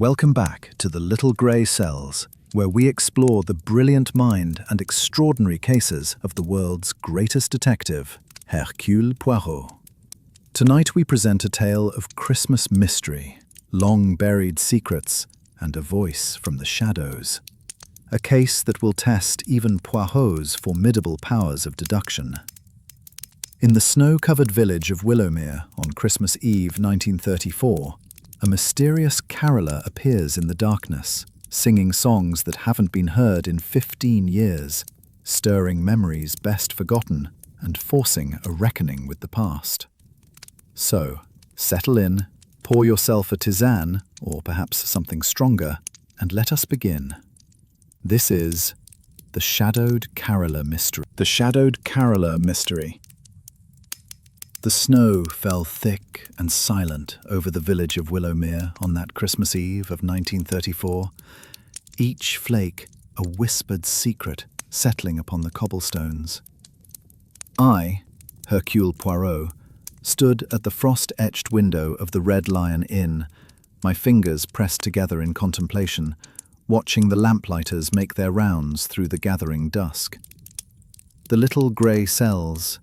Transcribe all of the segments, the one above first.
Welcome back to the Little Grey Cells, where we explore the brilliant mind and extraordinary cases of the world's greatest detective, Hercule Poirot. Tonight we present a tale of Christmas mystery, long-buried secrets, and a voice from the shadows. A case that will test even Poirot's formidable powers of deduction. In the snow-covered village of Willowmere on Christmas Eve 1934, a mysterious caroller appears in the darkness, singing songs that haven't been heard in 15 years, stirring memories best forgotten and forcing a reckoning with the past. So, settle in, pour yourself a tisane, or perhaps something stronger, and let us begin. This is The Shadowed Caroller Mystery. The Shadowed Caroller Mystery. The snow fell thick and silent over the village of Willowmere on that Christmas Eve of 1934, each flake a whispered secret settling upon the cobblestones. I, Hercule Poirot, stood at the frost-etched window of the Red Lion Inn, my fingers pressed together in contemplation, watching the lamplighters make their rounds through the gathering dusk. The little grey cells,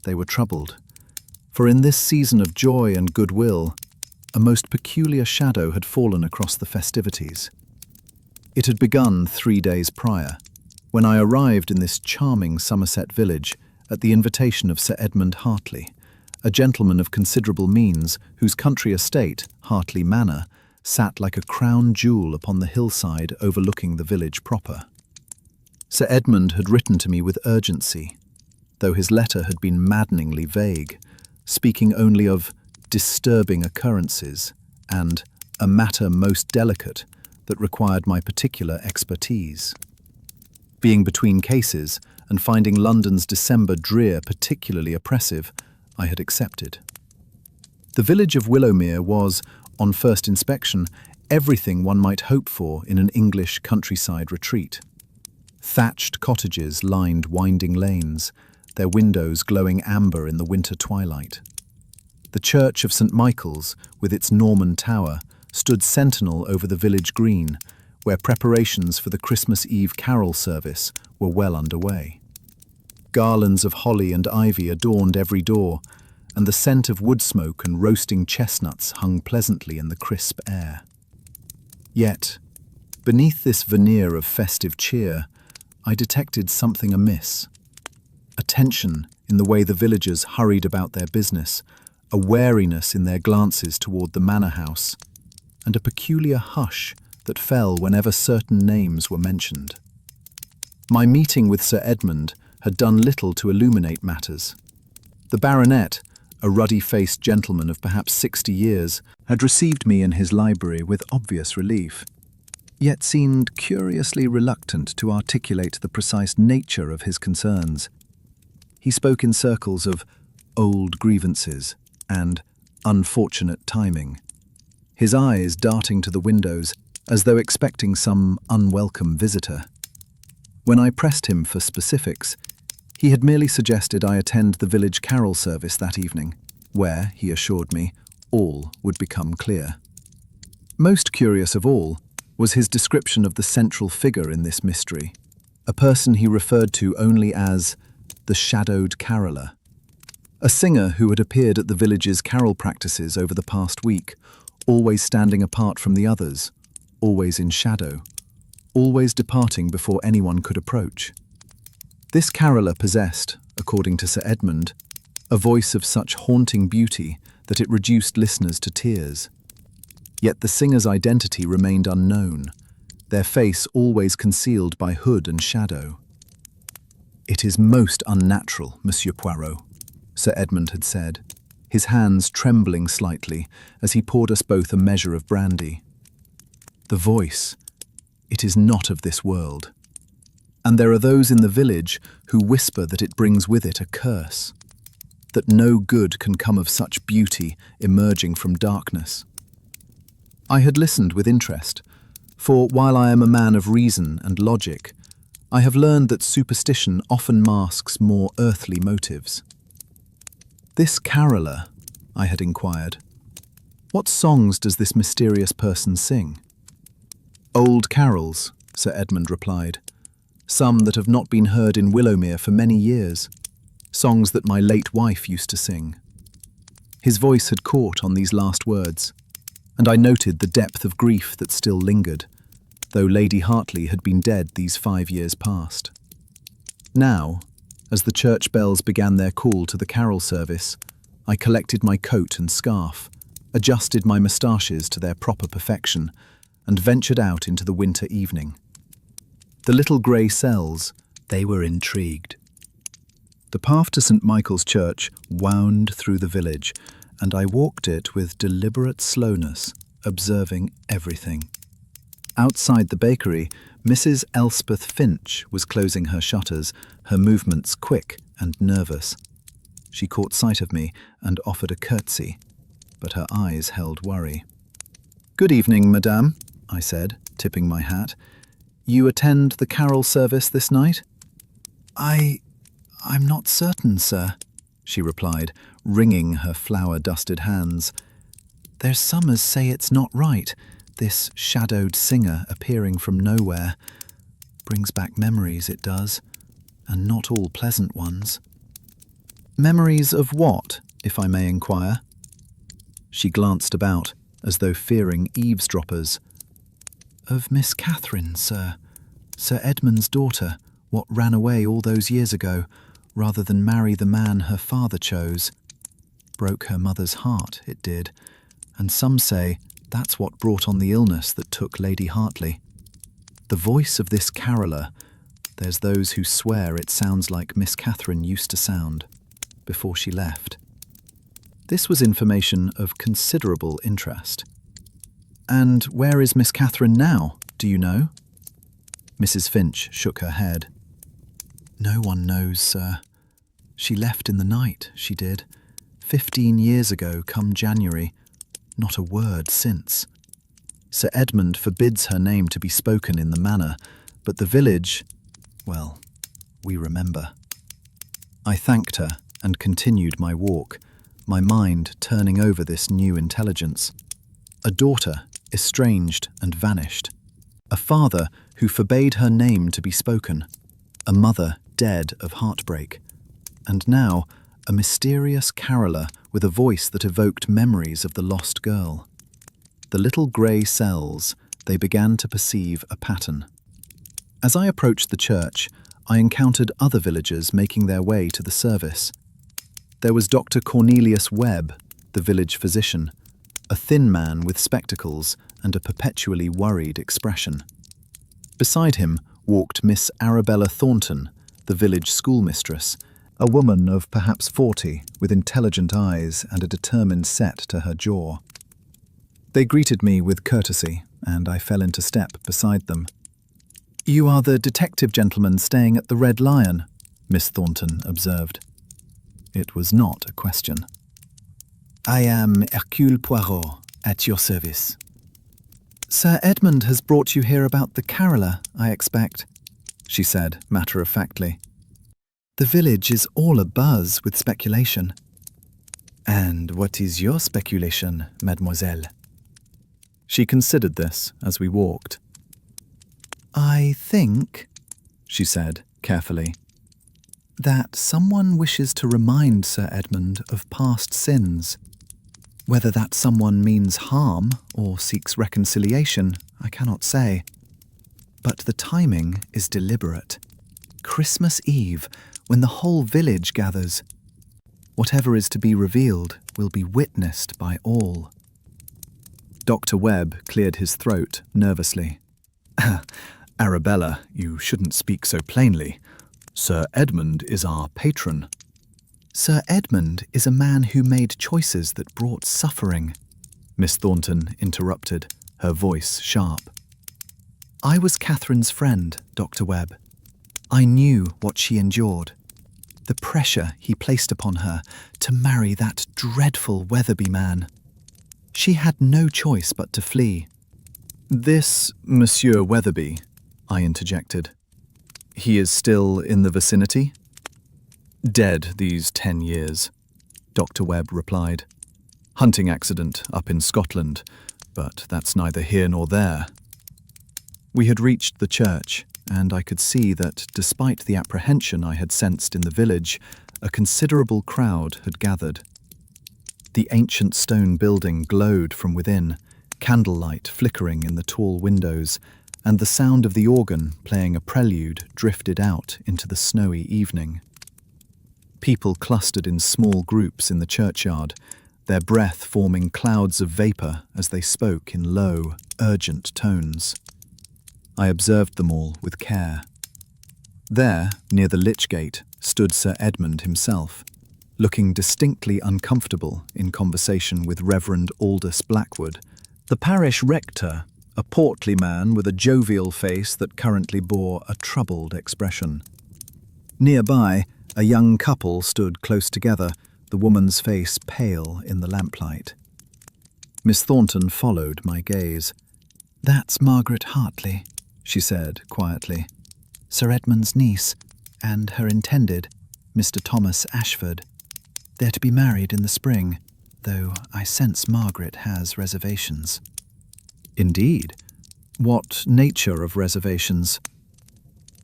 they were troubled. For in this season of joy and goodwill, a most peculiar shadow had fallen across the festivities. It had begun 3 days prior, when I arrived in this charming Somerset village at the invitation of Sir Edmund Hartley, a gentleman of considerable means whose country estate, Hartley Manor, sat like a crown jewel upon the hillside overlooking the village proper. Sir Edmund had written to me with urgency, though his letter had been maddeningly vague, speaking only of disturbing occurrences and a matter most delicate that required my particular expertise. Being between cases and finding London's December drear particularly oppressive, I had accepted. The village of Willowmere was, on first inspection, everything one might hope for in an English countryside retreat. Thatched cottages lined winding lanes, their windows glowing amber in the winter twilight. The church of St. Michael's, with its Norman tower, stood sentinel over the village green, where preparations for the Christmas Eve carol service were well underway. Garlands of holly and ivy adorned every door, and the scent of wood smoke and roasting chestnuts hung pleasantly in the crisp air. Yet, beneath this veneer of festive cheer, I detected something amiss. A tension in the way the villagers hurried about their business, a wariness in their glances toward the manor house, and a peculiar hush that fell whenever certain names were mentioned. My meeting with Sir Edmund had done little to illuminate matters. The baronet, a ruddy-faced gentleman of perhaps 60 years, had received me in his library with obvious relief, yet seemed curiously reluctant to articulate the precise nature of his concerns. He spoke in circles of old grievances and unfortunate timing, his eyes darting to the windows as though expecting some unwelcome visitor. When I pressed him for specifics, he had merely suggested I attend the village carol service that evening, where, he assured me, all would become clear. Most curious of all was his description of the central figure in this mystery, a person he referred to only as the Shadowed Caroller, a singer who had appeared at the village's carol practices over the past week, always standing apart from the others, always in shadow, always departing before anyone could approach. This caroller possessed, according to Sir Edmund, a voice of such haunting beauty that it reduced listeners to tears. Yet the singer's identity remained unknown, their face always concealed by hood and shadow. "It is most unnatural, Monsieur Poirot," Sir Edmund had said, his hands trembling slightly as he poured us both a measure of brandy. "The voice, it is not of this world. And there are those in the village who whisper that it brings with it a curse, that no good can come of such beauty emerging from darkness." I had listened with interest, for while I am a man of reason and logic, I have learned that superstition often masks more earthly motives. "This caroller," I had inquired, What songs does this mysterious person sing? Old carols, Sir Edmund replied. Some that have not been heard in Willowmere for many years. Songs that my late wife used to sing. His voice had caught on these last words, and I noted the depth of grief that still lingered, though Lady Hartley had been dead these 5 years past. Now, as the church bells began their call to the carol service, I collected my coat and scarf, adjusted my moustaches to their proper perfection, and ventured out into the winter evening. The little grey cells, they were intrigued. The path to St. Michael's Church wound through the village, and I walked it with deliberate slowness, observing everything. Outside the bakery, Mrs. Elspeth Finch was closing her shutters, her movements quick and nervous. She caught sight of me and offered a curtsy, but her eyes held worry. "Good evening, madame," I said, tipping my hat. "You attend the carol service this night?" I'm not certain, sir," she replied, wringing her flour-dusted hands. "There's some as say it's not right, this shadowed singer appearing from nowhere. Brings back memories, it does, and not all pleasant ones." "Memories of what, if I may inquire?" She glanced about, as though fearing eavesdroppers. "Of Miss Catherine, sir. Sir Edmund's daughter, what ran away all those years ago, rather than marry the man her father chose. Broke her mother's heart, it did, and some say that's what brought on the illness that took Lady Hartley. The voice of this caroller, there's those who swear it sounds like Miss Catherine used to sound, before she left." This was information of considerable interest. "And where is Miss Catherine now, do you know?" Mrs. Finch shook her head. "No one knows, sir. She left in the night, she did. 15 years ago, come January. Not a word since. Sir Edmund forbids her name to be spoken in the manor, but the village, well, we remember." I thanked her and continued my walk, my mind turning over this new intelligence. A daughter estranged and vanished. A father who forbade her name to be spoken. A mother dead of heartbreak. And now, a mysterious caroller with a voice that evoked memories of the lost girl. The little grey cells, they began to perceive a pattern. As I approached the church, I encountered other villagers making their way to the service. There was Dr. Cornelius Webb, the village physician, a thin man with spectacles and a perpetually worried expression. Beside him walked Miss Arabella Thornton, the village schoolmistress, a woman of perhaps 40, with intelligent eyes and a determined set to her jaw. They greeted me with courtesy, and I fell into step beside them. "You are the detective gentleman staying at the Red Lion," Miss Thornton observed. It was not a question. "I am Hercule Poirot, at your service." "Sir Edmund has brought you here about the caroller, I expect," she said matter-of-factly. "The village is all abuzz with speculation." "And what is your speculation, mademoiselle?" She considered this as we walked. "I think," she said carefully, "that someone wishes to remind Sir Edmund of past sins. Whether that someone means harm or seeks reconciliation, I cannot say. But the timing is deliberate. Christmas Eve, when the whole village gathers. Whatever is to be revealed will be witnessed by all." Dr. Webb cleared his throat nervously. "Arabella, you shouldn't speak so plainly. Sir Edmund is our patron." "Sir Edmund is a man who made choices that brought suffering," Miss Thornton interrupted, her voice sharp. "I was Catherine's friend, Dr. Webb. I knew what she endured. The pressure he placed upon her to marry that dreadful Weatherby man. She had no choice but to flee." "This Monsieur Weatherby," I interjected. "He is still in the vicinity?" "Dead these 10 years," Dr. Webb replied. Hunting accident up in Scotland, but that's neither here nor there. We had reached the church, and I could see that, despite the apprehension I had sensed in the village, a considerable crowd had gathered. The ancient stone building glowed from within, candlelight flickering in the tall windows, and the sound of the organ playing a prelude drifted out into the snowy evening. People clustered in small groups in the churchyard, their breath forming clouds of vapour as they spoke in low, urgent tones. I observed them all with care. There, near the lich gate, stood Sir Edmund himself, looking distinctly uncomfortable in conversation with Reverend Aldous Blackwood, the parish rector, a portly man with a jovial face that currently bore a troubled expression. Nearby, a young couple stood close together, the woman's face pale in the lamplight. Miss Thornton followed my gaze. "That's Margaret Hartley," she said quietly. "Sir Edmund's niece, and her intended, Mr. Thomas Ashford. They're to be married in the spring, though I sense Margaret has reservations." "Indeed? What nature of reservations?"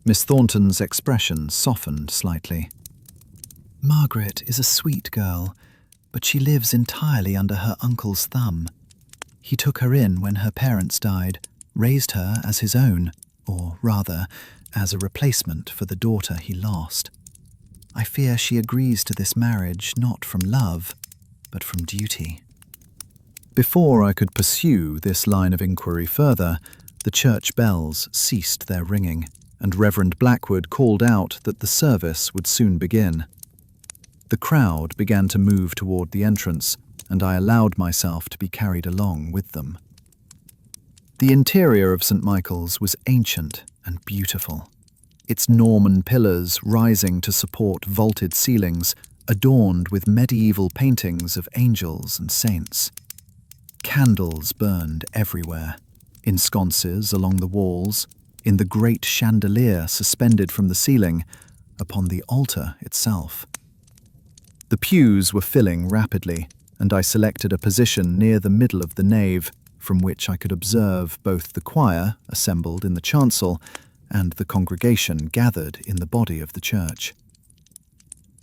Miss Thornton's expression softened slightly. "Margaret is a sweet girl, but she lives entirely under her uncle's thumb. He took her in when her parents died, raised her as his own, or rather, as a replacement for the daughter he lost. I fear she agrees to this marriage not from love, but from duty." Before I could pursue this line of inquiry further, the church bells ceased their ringing, and Reverend Blackwood called out that the service would soon begin. The crowd began to move toward the entrance, and I allowed myself to be carried along with them. The interior of St. Michael's was ancient and beautiful, its Norman pillars rising to support vaulted ceilings, adorned with medieval paintings of angels and saints. Candles burned everywhere, in sconces along the walls, in the great chandelier suspended from the ceiling, upon the altar itself. The pews were filling rapidly, and I selected a position near the middle of the nave, from which I could observe both the choir assembled in the chancel and the congregation gathered in the body of the church.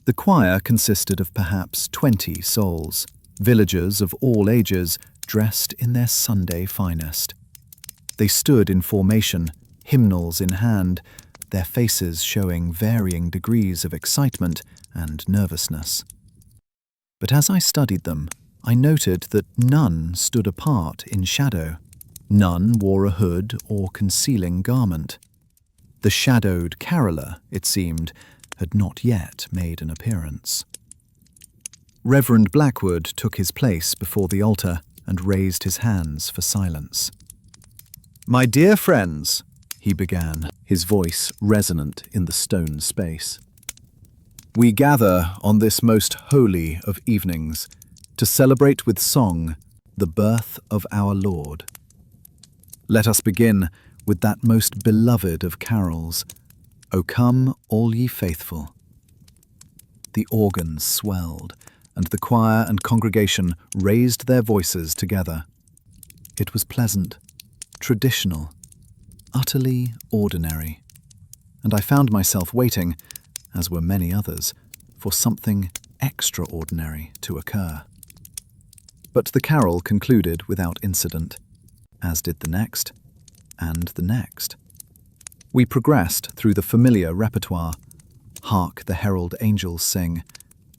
The choir consisted of perhaps 20 souls, villagers of all ages, dressed in their Sunday finest. They stood in formation, hymnals in hand, their faces showing varying degrees of excitement and nervousness. But as I studied them, I noted that none stood apart in shadow. None wore a hood or concealing garment. The shadowed caroller, it seemed, had not yet made an appearance. Reverend Blackwood took his place before the altar and raised his hands for silence. "My dear friends," he began, his voice resonant in the stone space, "we gather on this most holy of evenings to celebrate with song the birth of our Lord. Let us begin with that most beloved of carols, O come, all ye faithful." The organs swelled, and the choir and congregation raised their voices together. It was pleasant, traditional, utterly ordinary, and I found myself waiting, as were many others, for something extraordinary to occur. But the carol concluded without incident, as did the next, and the next. We progressed through the familiar repertoire. Hark the herald angels sing,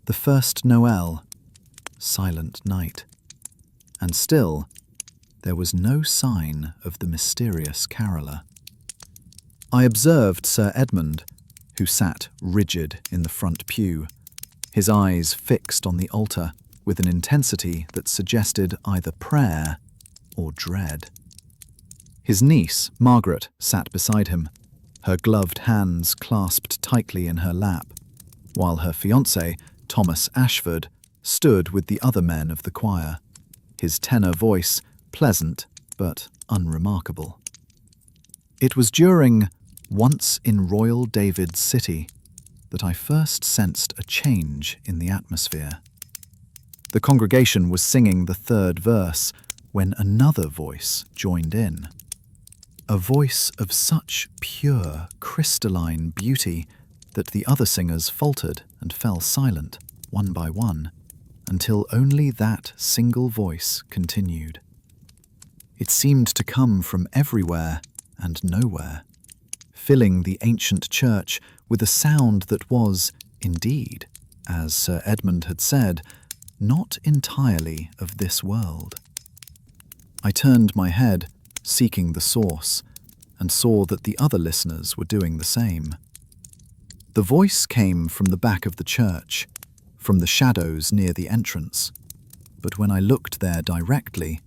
the first Noel, Silent Night. And still, there was no sign of the mysterious caroller. I observed Sir Edmund, who sat rigid in the front pew, his eyes fixed on the altar with an intensity that suggested either prayer or dread. His niece, Margaret, sat beside him, her gloved hands clasped tightly in her lap, while her fiancé, Thomas Ashford, stood with the other men of the choir, his tenor voice pleasant but unremarkable. It was during Once in Royal David's City that I first sensed a change in the atmosphere. The congregation was singing the third verse when another voice joined in. A voice of such pure, crystalline beauty that the other singers faltered and fell silent, one by one, until only that single voice continued. It seemed to come from everywhere and nowhere, filling the ancient church with a sound that was, indeed, as Sir Edmund had said, not entirely of this world. I turned my head, seeking the source, and saw that the other listeners were doing the same. The voice came from the back of the church, from the shadows near the entrance, but when I looked there directly,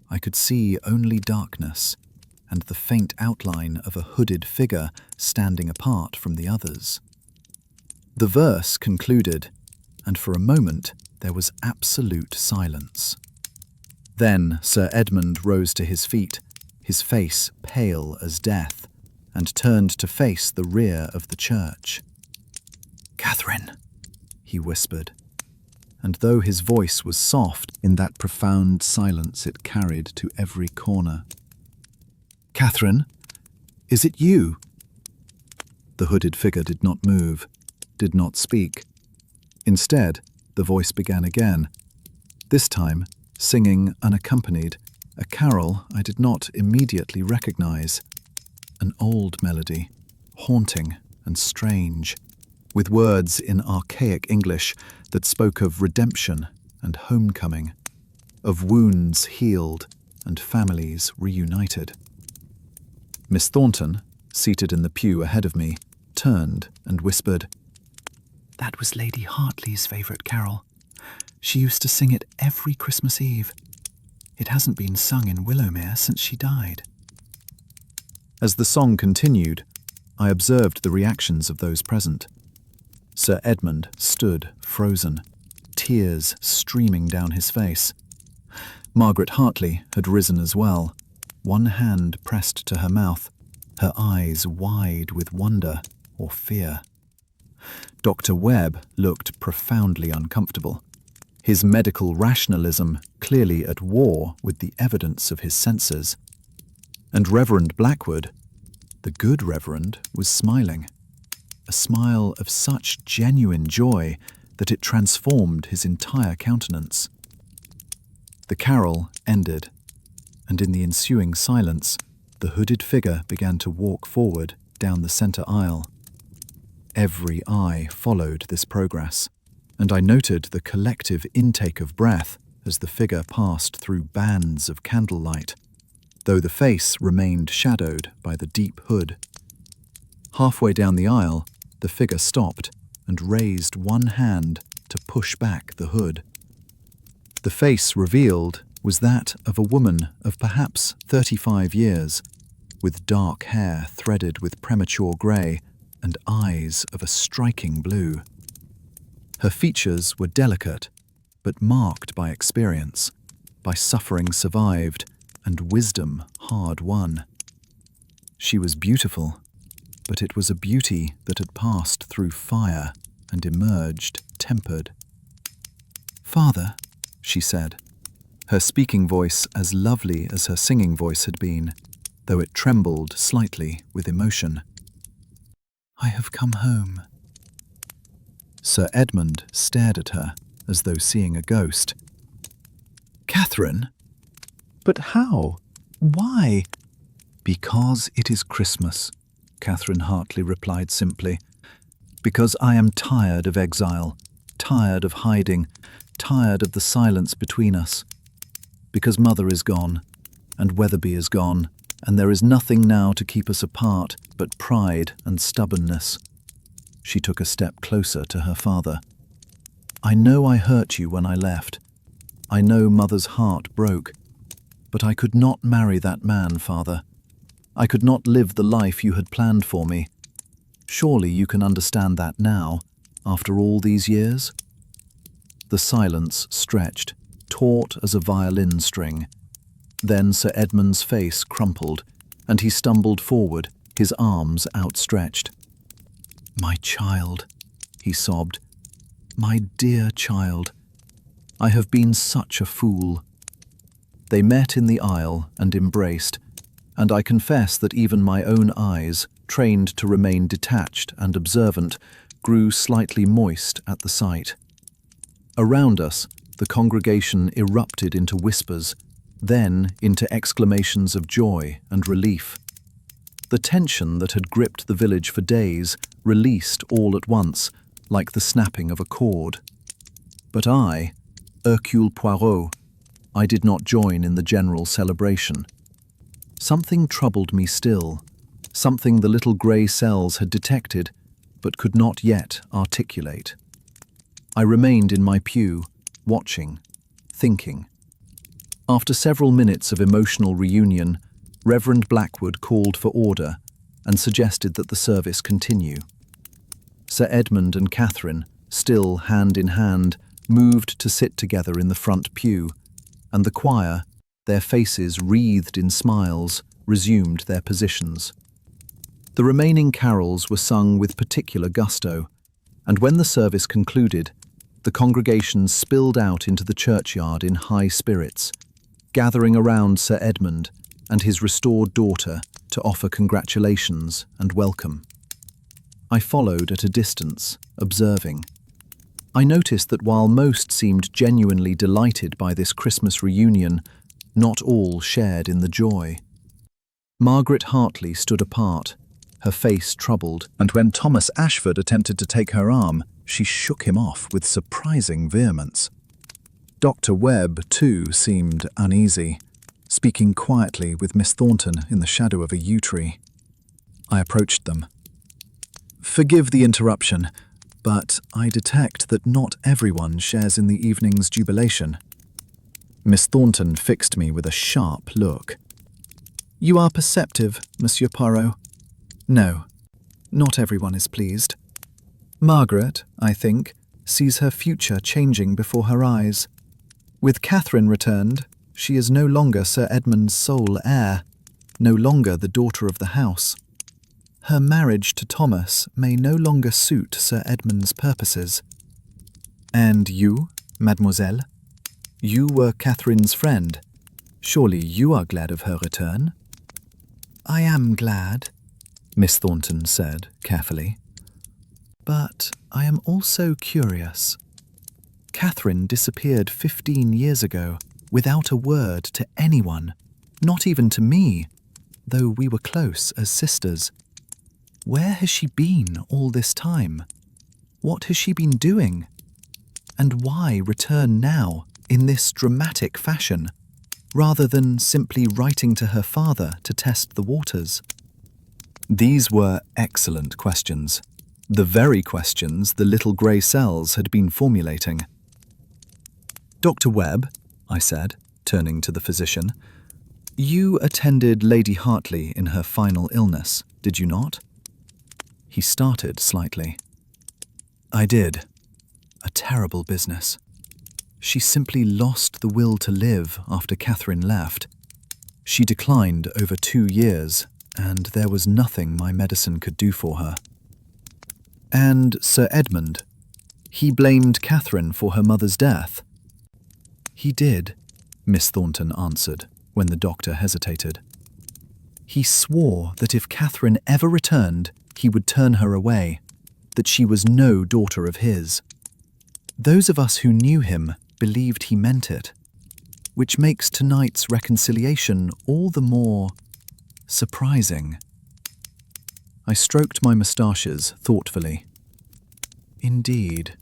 I could see only darkness and the faint outline of a hooded figure standing apart from the others. The verse concluded, and for a moment there was absolute silence. Then Sir Edmund rose to his feet, his face pale as death, and turned to face the rear of the church. "Catherine," he whispered, and though his voice was soft in that profound silence it carried to every corner. "Catherine, is it you?" The hooded figure did not move, did not speak. Instead, the voice began again, this time singing unaccompanied, a carol I did not immediately recognize, an old melody, haunting and strange, with words in archaic English that spoke of redemption and homecoming, of wounds healed and families reunited. Miss Thornton, seated in the pew ahead of me, turned and whispered, "That was Lady Hartley's favourite carol. She used to sing it every Christmas Eve. It hasn't been sung in Willowmere since she died." As the song continued, I observed the reactions of those present. Sir Edmund stood frozen, tears streaming down his face. Margaret Hartley had risen as well, one hand pressed to her mouth, her eyes wide with wonder or fear. Dr. Webb looked profoundly uncomfortable, his medical rationalism clearly at war with the evidence of his senses. And Reverend Blackwood, the good Reverend, was smiling, a smile of such genuine joy that it transformed his entire countenance. The carol ended, and in the ensuing silence, the hooded figure began to walk forward down the centre aisle. Every eye followed this progress, and I noted the collective intake of breath as the figure passed through bands of candlelight, though the face remained shadowed by the deep hood. Halfway down the aisle, the figure stopped and raised one hand to push back the hood. The face revealed was that of a woman of perhaps 35 years, with dark hair threaded with premature grey and eyes of a striking blue. Her features were delicate, but marked by experience, by suffering survived and wisdom hard won. She was beautiful, but it was a beauty that had passed through fire and emerged tempered. "Father," she said, her speaking voice as lovely as her singing voice had been, though it trembled slightly with emotion. "I have come home." Sir Edmund stared at her as though seeing a ghost. "Catherine? But how? Why?" "Because it is Christmas," Catherine Hartley replied simply. "Because I am tired of exile, tired of hiding, tired of the silence between us. Because Mother is gone, and Weatherby is gone, and there is nothing now to keep us apart but pride and stubbornness." She took a step closer to her father. "I know I hurt you when I left. I know Mother's heart broke. But I could not marry that man, Father. I could not live the life you had planned for me. Surely you can understand that now, after all these years?" The silence stretched, taut as a violin string. Then Sir Edmund's face crumpled, and he stumbled forward, his arms outstretched. "My child," he sobbed. "My dear child. I have been such a fool." They met in the aisle and embraced, and I confess that even my own eyes, trained to remain detached and observant, grew slightly moist at the sight. Around us, the congregation erupted into whispers, then into exclamations of joy and relief. The tension that had gripped the village for days released all at once, like the snapping of a cord. But I, Hercule Poirot, I did not join in the general celebration. Something troubled me still, something the little grey cells had detected, but could not yet articulate. I remained in my pew, watching, thinking. After several minutes of emotional reunion, Reverend Blackwood called for order and suggested that the service continue. Sir Edmund and Catherine, still hand in hand, moved to sit together in the front pew, and the choir, their faces wreathed in smiles, resumed their positions. The remaining carols were sung with particular gusto, and when the service concluded, the congregation spilled out into the churchyard in high spirits, gathering around Sir Edmund and his restored daughter to offer congratulations and welcome. I followed at a distance, observing. I noticed that while most seemed genuinely delighted by this Christmas reunion, not all shared in the joy. Margaret Hartley stood apart, her face troubled, and when Thomas Ashford attempted to take her arm, she shook him off with surprising vehemence. Dr. Webb, too, seemed uneasy, speaking quietly with Miss Thornton in the shadow of a yew tree. I approached them. "Forgive the interruption, but I detect that not everyone shares in the evening's jubilation." Miss Thornton fixed me with a sharp look. "You are perceptive, Monsieur Poirot. No, not everyone is pleased. Margaret, I think, sees her future changing before her eyes. With Catherine returned, she is no longer Sir Edmund's sole heir, no longer the daughter of the house. Her marriage to Thomas may no longer suit Sir Edmund's purposes. And you, mademoiselle? You were Catherine's friend. Surely you are glad of her return?" "I am glad," Miss Thornton said carefully. "But I am also curious. Catherine disappeared 15 years ago without a word to anyone, not even to me, though we were close as sisters. Where has she been all this time? What has she been doing? And why return now in this dramatic fashion, rather than simply writing to her father to test the waters?" These were excellent questions, the very questions the little grey cells had been formulating. "Dr. Webb," I said, turning to the physician, "you attended Lady Hartley in her final illness, did you not?" He started slightly. "I did. A terrible business. She simply lost the will to live after Catherine left. She declined over 2 years, and there was nothing my medicine could do for her." "And Sir Edmund? He blamed Catherine for her mother's death?" "He did," Miss Thornton answered, when the doctor hesitated. "He swore that if Catherine ever returned, he would turn her away, that she was no daughter of his. Those of us who knew him believed he meant it, which makes tonight's reconciliation all the more surprising." I stroked my moustaches thoughtfully. "Indeed.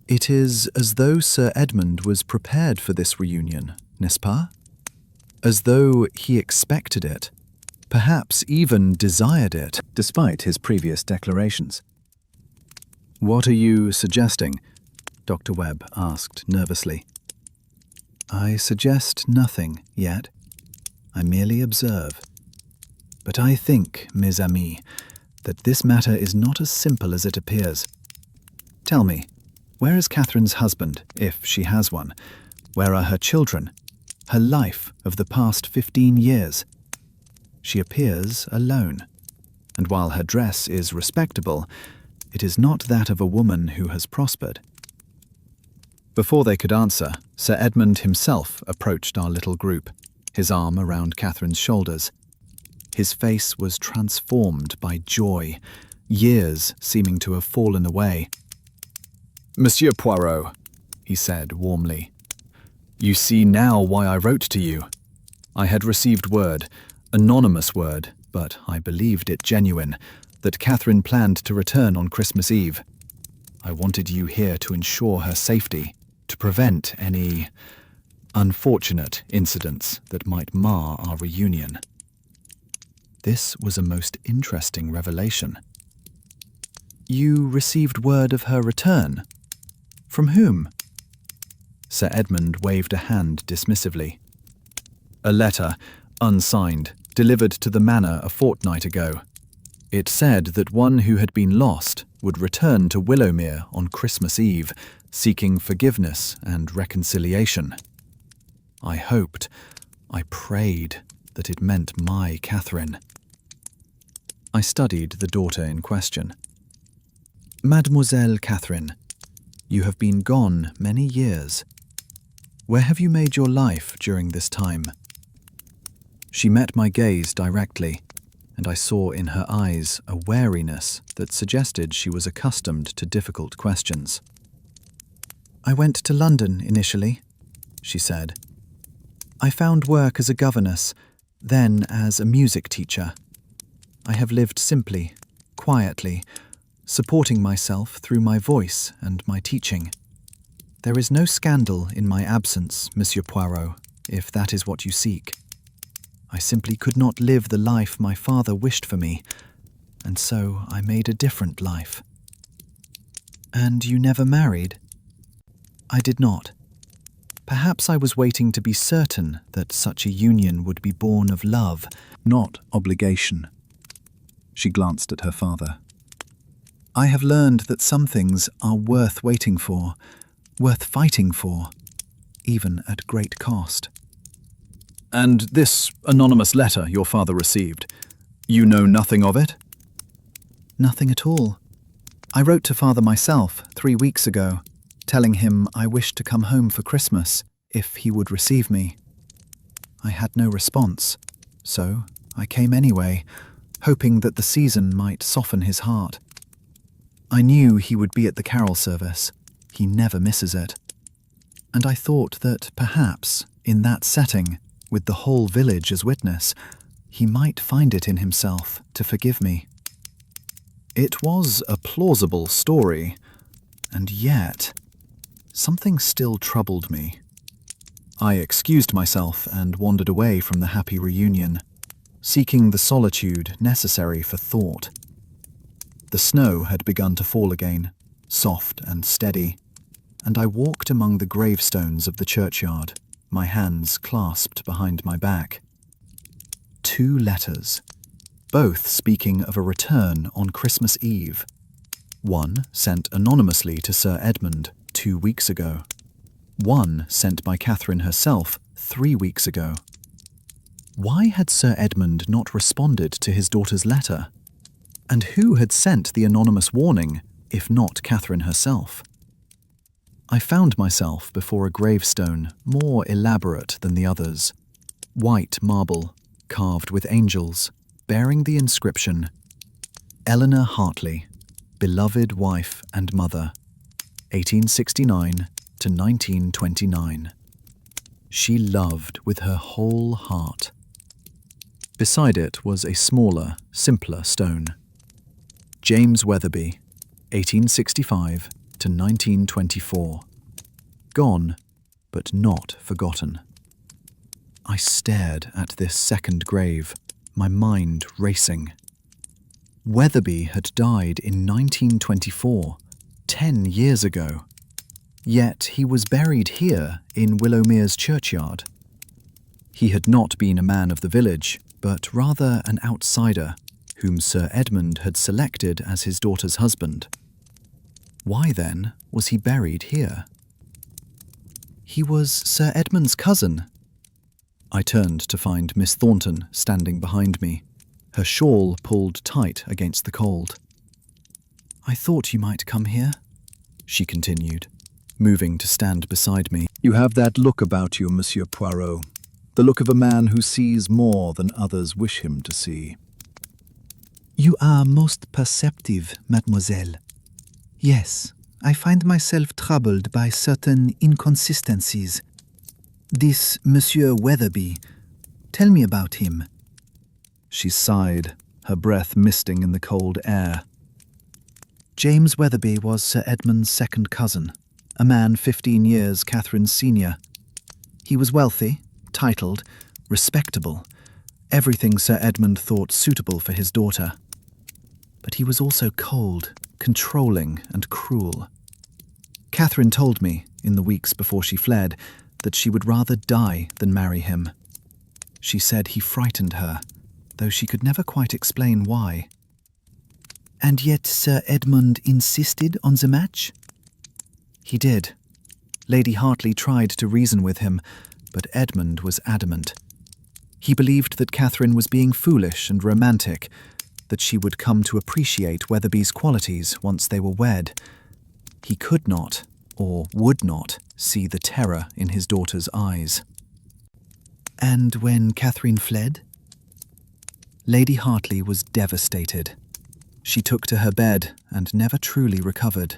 It is as though Sir Edmund was prepared for this reunion, n'est-ce pas? As though he expected it, perhaps even desired it, despite his previous declarations." "What are you suggesting?" Dr. Webb asked nervously. "I suggest nothing yet. I merely observe. But I think, mes amis, that this matter is not as simple as it appears. Tell me, where is Catherine's husband, if she has one? Where are her children? Her life of the past 15 years? She appears alone, and while her dress is respectable, it is not that of a woman who has prospered." Before they could answer, Sir Edmund himself approached our little group, his arm around Catherine's shoulders. His face was transformed by joy, years seeming to have fallen away. "Monsieur Poirot," he said warmly, "you see now why I wrote to you. I had received word, anonymous word, but I believed it genuine, that Catherine planned to return on Christmas Eve. I wanted you here to ensure her safety, to prevent any unfortunate incidents that might mar our reunion." This was a most interesting revelation. "You received word of her return? From whom?" Sir Edmund waved a hand dismissively. "A letter, unsigned, delivered to the manor a fortnight ago. It said that one who had been lost would return to Willowmere on Christmas Eve, seeking forgiveness and reconciliation. I hoped, I prayed, that it meant my Catherine." I studied the daughter in question. "Mademoiselle Catherine, you have been gone many years. Where have you made your life during this time?" She met my gaze directly, and I saw in her eyes a wariness that suggested she was accustomed to difficult questions. "I went to London initially," she said. "I found work as a governess, then as a music teacher. I have lived simply, quietly, supporting myself through my voice and my teaching. There is no scandal in my absence, Monsieur Poirot, if that is what you seek. I simply could not live the life my father wished for me, and so I made a different life." "And you never married?" "I did not. Perhaps I was waiting to be certain that such a union would be born of love, not obligation." She glanced at her father. "I have learned that some things are worth waiting for, worth fighting for, even at great cost." "And this anonymous letter your father received, you know nothing of it?" "Nothing at all. I wrote to father myself 3 weeks ago, telling him I wished to come home for Christmas, if he would receive me. I had no response, so I came anyway, hoping that the season might soften his heart. I knew he would be at the carol service. He never misses it. And I thought that perhaps, in that setting, with the whole village as witness, he might find it in himself to forgive me." It was a plausible story, and yet something still troubled me. I excused myself and wandered away from the happy reunion, seeking the solitude necessary for thought. The snow had begun to fall again, soft and steady, and I walked among the gravestones of the churchyard, my hands clasped behind my back. 2 letters, both speaking of a return on Christmas Eve. One sent anonymously to Sir Edmund 2 weeks ago. One sent by Catherine herself 3 weeks ago. Why had Sir Edmund not responded to his daughter's letter? And who had sent the anonymous warning, if not Catherine herself? I found myself before a gravestone more elaborate than the others. White marble, carved with angels, bearing the inscription, "Eleanor Hartley, beloved wife and mother, 1869 to 1929. She loved with her whole heart." Beside it was a smaller, simpler stone. "James Weatherby, 1865 to 1924. Gone, but not forgotten." I stared at this second grave, my mind racing. Weatherby had died in 1924, 10 years ago. Yet he was buried here in Willowmere's churchyard. He had not been a man of the village, but rather an outsider, whom Sir Edmund had selected as his daughter's husband. Why, then, was he buried here? He was Sir Edmund's cousin. I turned to find Miss Thornton standing behind me, her shawl pulled tight against the cold. "I thought you might come here," she continued, moving to stand beside me. You have that look about you, Monsieur Poirot, the look of a man who sees more than others wish him to see. You are most perceptive, mademoiselle. Yes, I find myself troubled by certain inconsistencies. This Monsieur Weatherby, tell me about him. She sighed, her breath misting in the cold air. James Weatherby was Sir Edmund's second cousin, a man 15 years Catherine's senior. He was wealthy, titled, respectable, everything Sir Edmund thought suitable for his daughter. But he was also cold, controlling and cruel. Catherine told me, in the weeks before she fled, that she would rather die than marry him. She said he frightened her, though she could never quite explain why. And yet Sir Edmund insisted on the match? He did. Lady Hartley tried to reason with him, but Edmund was adamant. He believed that Catherine was being foolish and romantic, that she would come to appreciate Weatherby's qualities once they were wed. He could not, or would not, see the terror in his daughter's eyes. And when Catherine fled? Lady Hartley was devastated. She took to her bed and never truly recovered.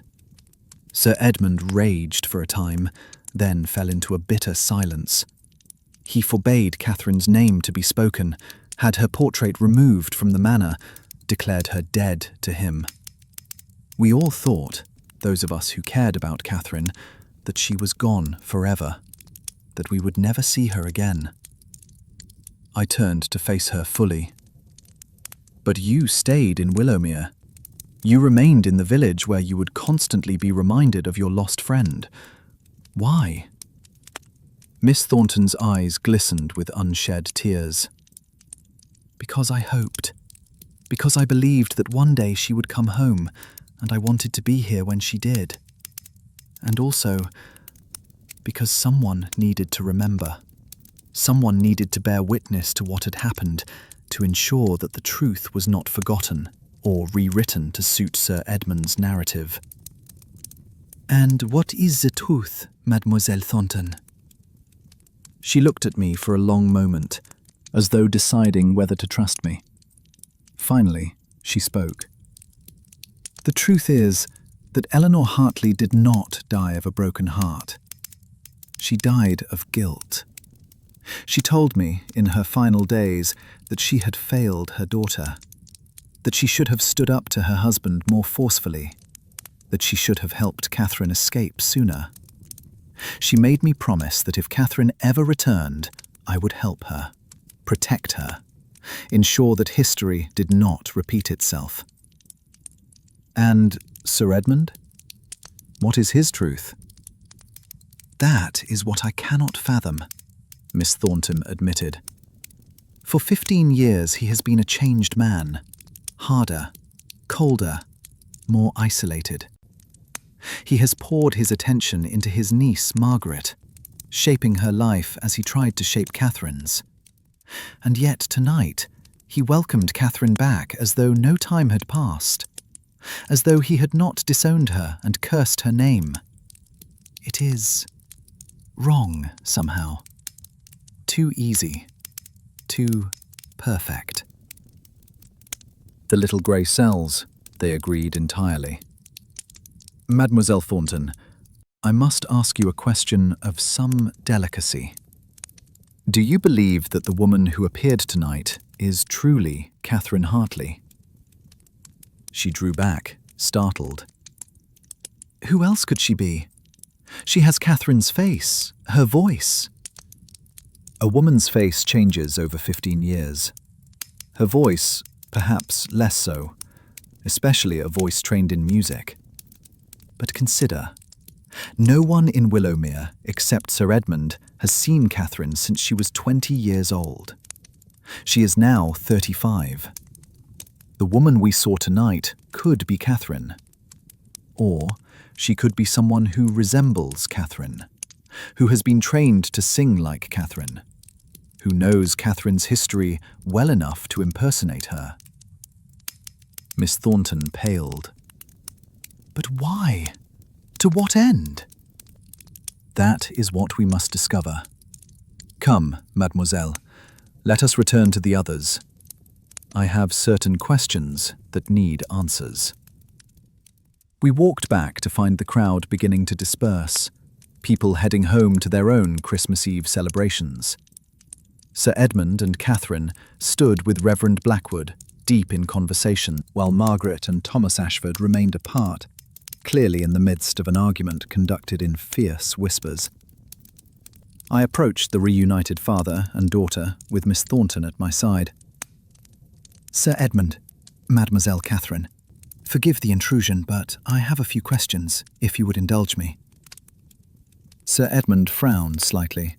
Sir Edmund raged for a time, then fell into a bitter silence. He forbade Catherine's name to be spoken, had her portrait removed from the manor, declared her dead to him. We all thought, those of us who cared about Catherine, that she was gone forever, that we would never see her again. I turned to face her fully. But you stayed in Willowmere. You remained in the village where you would constantly be reminded of your lost friend. Why? Miss Thornton's eyes glistened with unshed tears. Because I hoped. Because I believed that one day she would come home, and I wanted to be here when she did. And also, because someone needed to remember. Someone needed to bear witness to what had happened, to ensure that the truth was not forgotten or rewritten to suit Sir Edmund's narrative. And what is the truth, Mademoiselle Thornton? She looked at me for a long moment, as though deciding whether to trust me. Finally, she spoke. The truth is that Eleanor Hartley did not die of a broken heart. She died of guilt. She told me, in her final days, that she had failed her daughter, that she should have stood up to her husband more forcefully, that she should have helped Catherine escape sooner. She made me promise that if Catherine ever returned, I would help her, protect her, ensure that history did not repeat itself. And Sir Edmund? What is his truth? That is what I cannot fathom, Miss Thornton admitted. For 15 years he has been a changed man, harder, colder, more isolated. He has poured his attention into his niece Margaret, shaping her life as he tried to shape Catherine's. And yet tonight he welcomed Catherine back as though no time had passed, as though he had not disowned her and cursed her name. It is wrong somehow. Too easy. Too perfect. The little grey cells, they agreed entirely. Mademoiselle Thornton, I must ask you a question of some delicacy. Do you believe that the woman who appeared tonight is truly Catherine Hartley? She drew back, startled. Who else could she be? She has Catherine's face, her voice. A woman's face changes over 15 years. Her voice, perhaps less so, especially a voice trained in music. But consider, no one in Willowmere, except Sir Edmund, has seen Catherine since she was 20 years old. She is now 35. The woman we saw tonight could be Catherine. Or she could be someone who resembles Catherine, who has been trained to sing like Catherine, who knows Catherine's history well enough to impersonate her. Miss Thornton paled. But why? To what end? That is what we must discover. Come, mademoiselle, let us return to the others. I have certain questions that need answers. We walked back to find the crowd beginning to disperse, people heading home to their own Christmas Eve celebrations. Sir Edmund and Catherine stood with Reverend Blackwood, deep in conversation, while Margaret and Thomas Ashford remained apart, clearly in the midst of an argument conducted in fierce whispers. I approached the reunited father and daughter with Miss Thornton at my side. Sir Edmund, Mademoiselle Catherine, forgive the intrusion, but I have a few questions, if you would indulge me. Sir Edmund frowned slightly.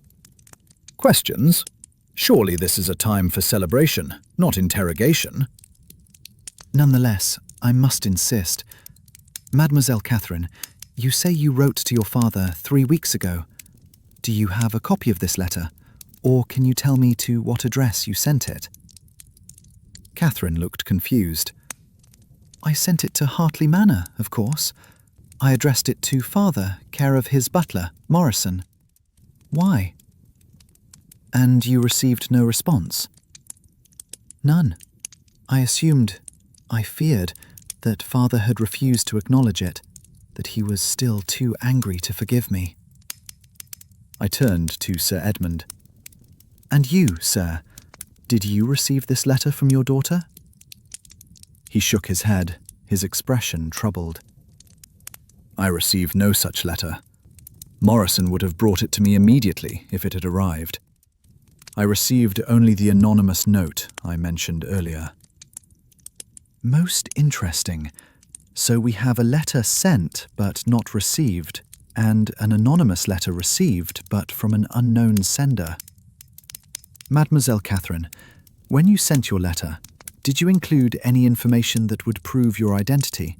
Questions? Surely this is a time for celebration, not interrogation. Nonetheless, I must insist. Mademoiselle Catherine, you say you wrote to your father 3 weeks ago. Do you have a copy of this letter, or can you tell me to what address you sent it? Catherine looked confused. I sent it to Hartley Manor, of course. I addressed it to Father, care of his butler, Morrison. Why? And you received no response? None. I feared, that Father had refused to acknowledge it, that he was still too angry to forgive me. I turned to Sir Edmund. And you, sir, did you receive this letter from your daughter? He shook his head, his expression troubled. I received no such letter. Morrison would have brought it to me immediately if it had arrived. I received only the anonymous note I mentioned earlier. Most interesting. So we have a letter sent but not received, and an anonymous letter received but from an unknown sender. Mademoiselle Catherine, when you sent your letter, did you include any information that would prove your identity?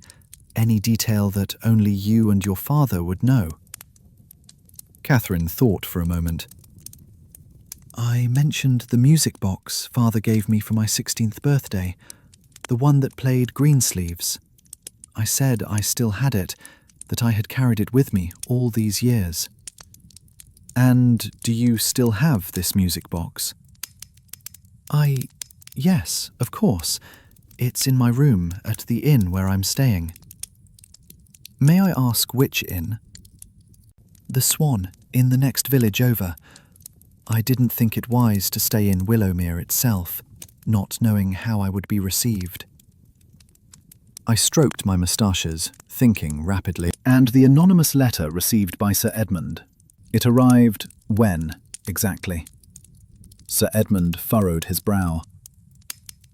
Any detail that only you and your father would know? Catherine thought for a moment. I mentioned the music box Father gave me for my 16th birthday, the one that played Greensleeves. I said I still had it, that I had carried it with me all these years. And do you still have this music box? Yes, of course. It's in my room at the inn where I'm staying. May I ask which inn? The Swan, in the next village over. I didn't think it wise to stay in Willowmere itself, not knowing how I would be received. I stroked my moustaches, thinking rapidly. And the anonymous letter received by Sir Edmund. It arrived when, exactly? Sir Edmund furrowed his brow.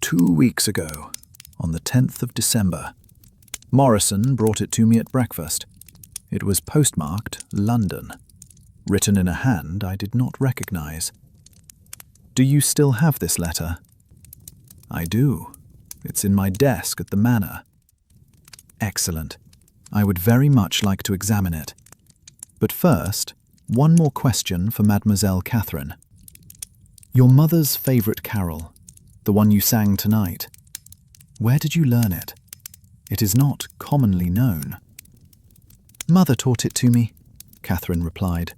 2 weeks ago, on the 10th of December. Morrison brought it to me at breakfast. It was postmarked London, written in a hand I did not recognize. Do you still have this letter? I do. It's in my desk at the manor. Excellent. I would very much like to examine it. But first, one more question for Mademoiselle Catherine. Your mother's favourite carol, the one you sang tonight, where did you learn it? It is not commonly known. Mother taught it to me, Catherine replied.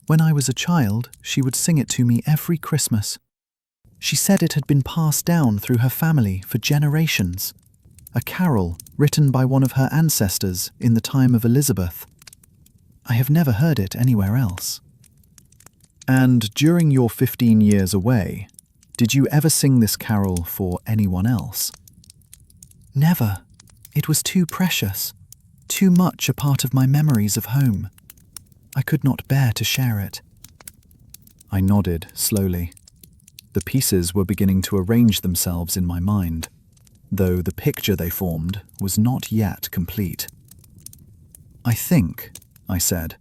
When I was a child, she would sing it to me every Christmas. She said it had been passed down through her family for generations. A carol written by one of her ancestors in the time of Elizabeth. I have never heard it anywhere else. And during your 15 years away, did you ever sing this carol for anyone else? Never. It was too precious, too much a part of my memories of home. I could not bear to share it. I nodded slowly. The pieces were beginning to arrange themselves in my mind, though the picture they formed was not yet complete. I think, I said,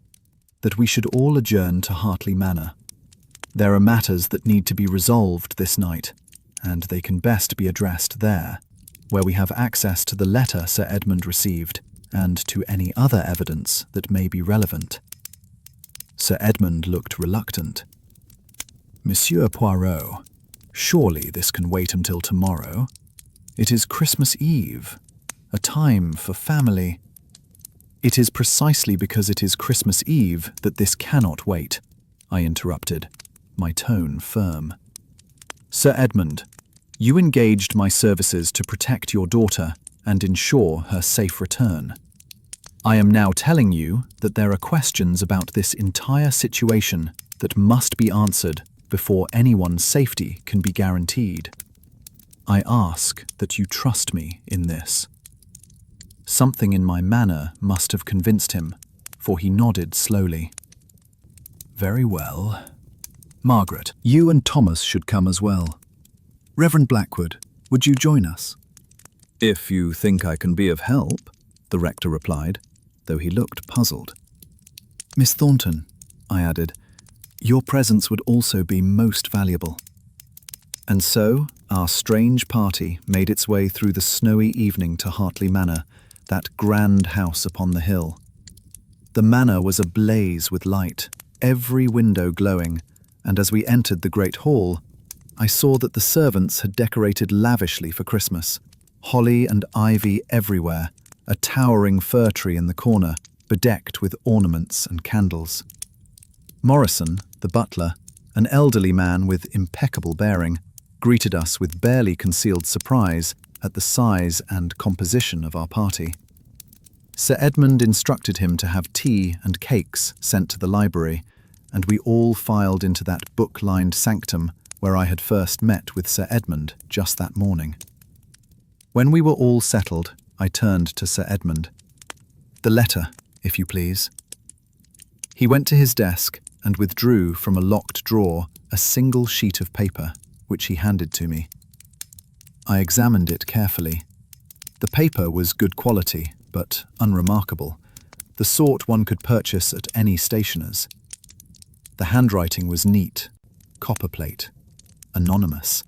that we should all adjourn to Hartley Manor. There are matters that need to be resolved this night, and they can best be addressed there, where we have access to the letter Sir Edmund received, and to any other evidence that may be relevant. Sir Edmund looked reluctant. Monsieur Poirot, surely this can wait until tomorrow. It is Christmas Eve, a time for family. It is precisely because it is Christmas Eve that this cannot wait, I interrupted, my tone firm. Sir Edmund, you engaged my services to protect your daughter and ensure her safe return. I am now telling you that there are questions about this entire situation that must be answered before anyone's safety can be guaranteed. I ask that you trust me in this. Something in my manner must have convinced him, for he nodded slowly. Very well. Margaret, you and Thomas should come as well. Reverend Blackwood, would you join us? If you think I can be of help, the rector replied, though he looked puzzled. Miss Thornton, I added, your presence would also be most valuable. And so, our strange party made its way through the snowy evening to Hartley Manor, that grand house upon the hill. The manor was ablaze with light, every window glowing, and as we entered the great hall, I saw that the servants had decorated lavishly for Christmas. Holly and ivy everywhere, a towering fir tree in the corner, bedecked with ornaments and candles. Morrison, the butler, an elderly man with impeccable bearing, greeted us with barely concealed surprise at the size and composition of our party. Sir Edmund instructed him to have tea and cakes sent to the library, and we all filed into that book-lined sanctum where I had first met with Sir Edmund just that morning. When we were all settled, I turned to Sir Edmund. The letter, if you please. He went to his desk and withdrew from a locked drawer a single sheet of paper, which he handed to me. I examined it carefully. The paper was good quality, but unremarkable, the sort one could purchase at any stationer's. The handwriting was neat, copperplate, anonymous,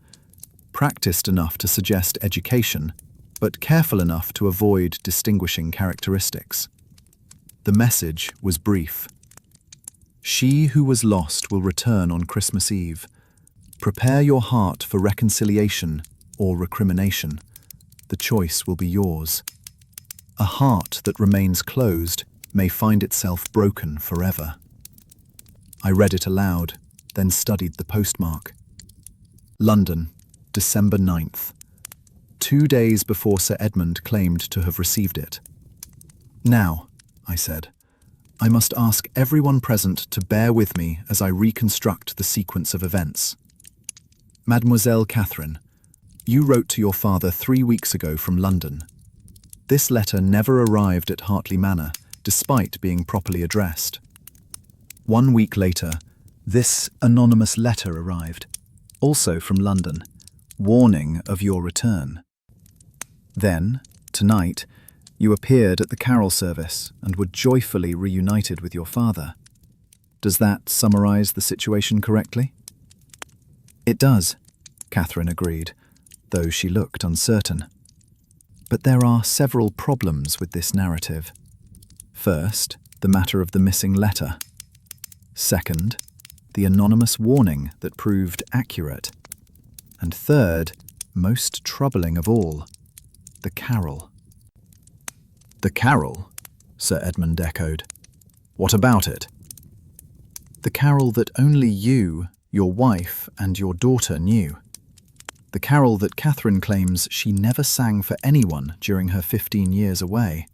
practiced enough to suggest education, but careful enough to avoid distinguishing characteristics. The message was brief. She who was lost will return on Christmas Eve. Prepare your heart for reconciliation or recrimination. The choice will be yours. A heart that remains closed may find itself broken forever. I read it aloud, then studied the postmark. London, December 9th. 2 days before Sir Edmund claimed to have received it. Now, I said, I must ask everyone present to bear with me as I reconstruct the sequence of events. Mademoiselle Catherine, you wrote to your father 3 weeks ago from London. This letter never arrived at Hartley Manor, despite being properly addressed. 1 week later, this anonymous letter arrived, also from London, warning of your return. Then, tonight, you appeared at the carol service and were joyfully reunited with your father. Does that summarize the situation correctly? It does, Catherine agreed, though she looked uncertain. But there are several problems with this narrative. First, the matter of the missing letter. Second, the anonymous warning that proved accurate. And third, most troubling of all, the carol. The carol? Sir Edmund echoed. What about it? The carol that only you, your wife, and your daughter knew. The carol that Catherine claims she never sang for anyone during her 15 years away.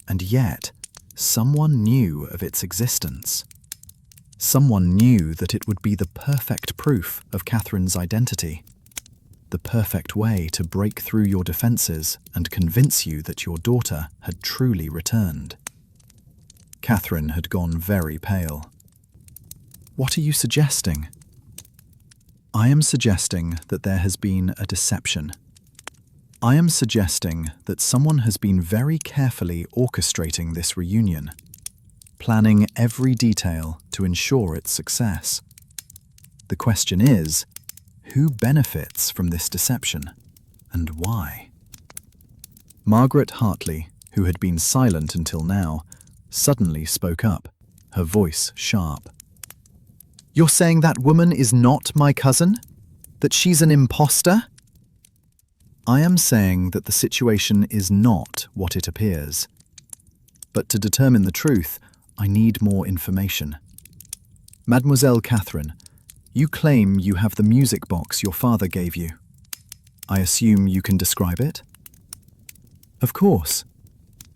And yet, someone knew of its existence. Someone knew that it would be the perfect proof of Catherine's identity. The perfect way to break through your defences and convince you that your daughter had truly returned. Catherine had gone very pale. What are you suggesting? I am suggesting that there has been a deception. I am suggesting that someone has been very carefully orchestrating this reunion, planning every detail to ensure its success. The question is, who benefits from this deception, and why? Margaret Hartley, who had been silent until now, suddenly spoke up, her voice sharp. You're saying that woman is not my cousin? That she's an imposter? I am saying that the situation is not what it appears. But to determine the truth, I need more information. Mademoiselle Catherine, you claim you have the music box your father gave you. I assume you can describe it? Of course.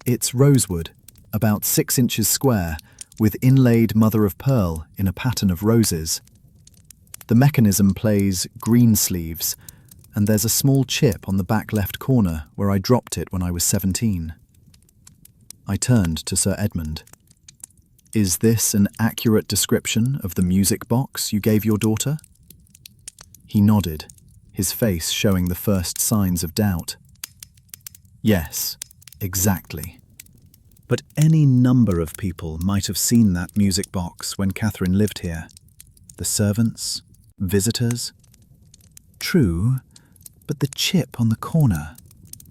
It's rosewood, about 6 inches square, with inlaid mother-of-pearl in a pattern of roses. The mechanism plays green sleeves, and there's a small chip on the back left corner where I dropped it when I was 17. I turned to Sir Edmund. Is this an accurate description of the music box you gave your daughter? He nodded, his face showing the first signs of doubt. Yes, exactly. But any number of people might have seen that music box when Catherine lived here. The servants, visitors. True, but the chip on the corner,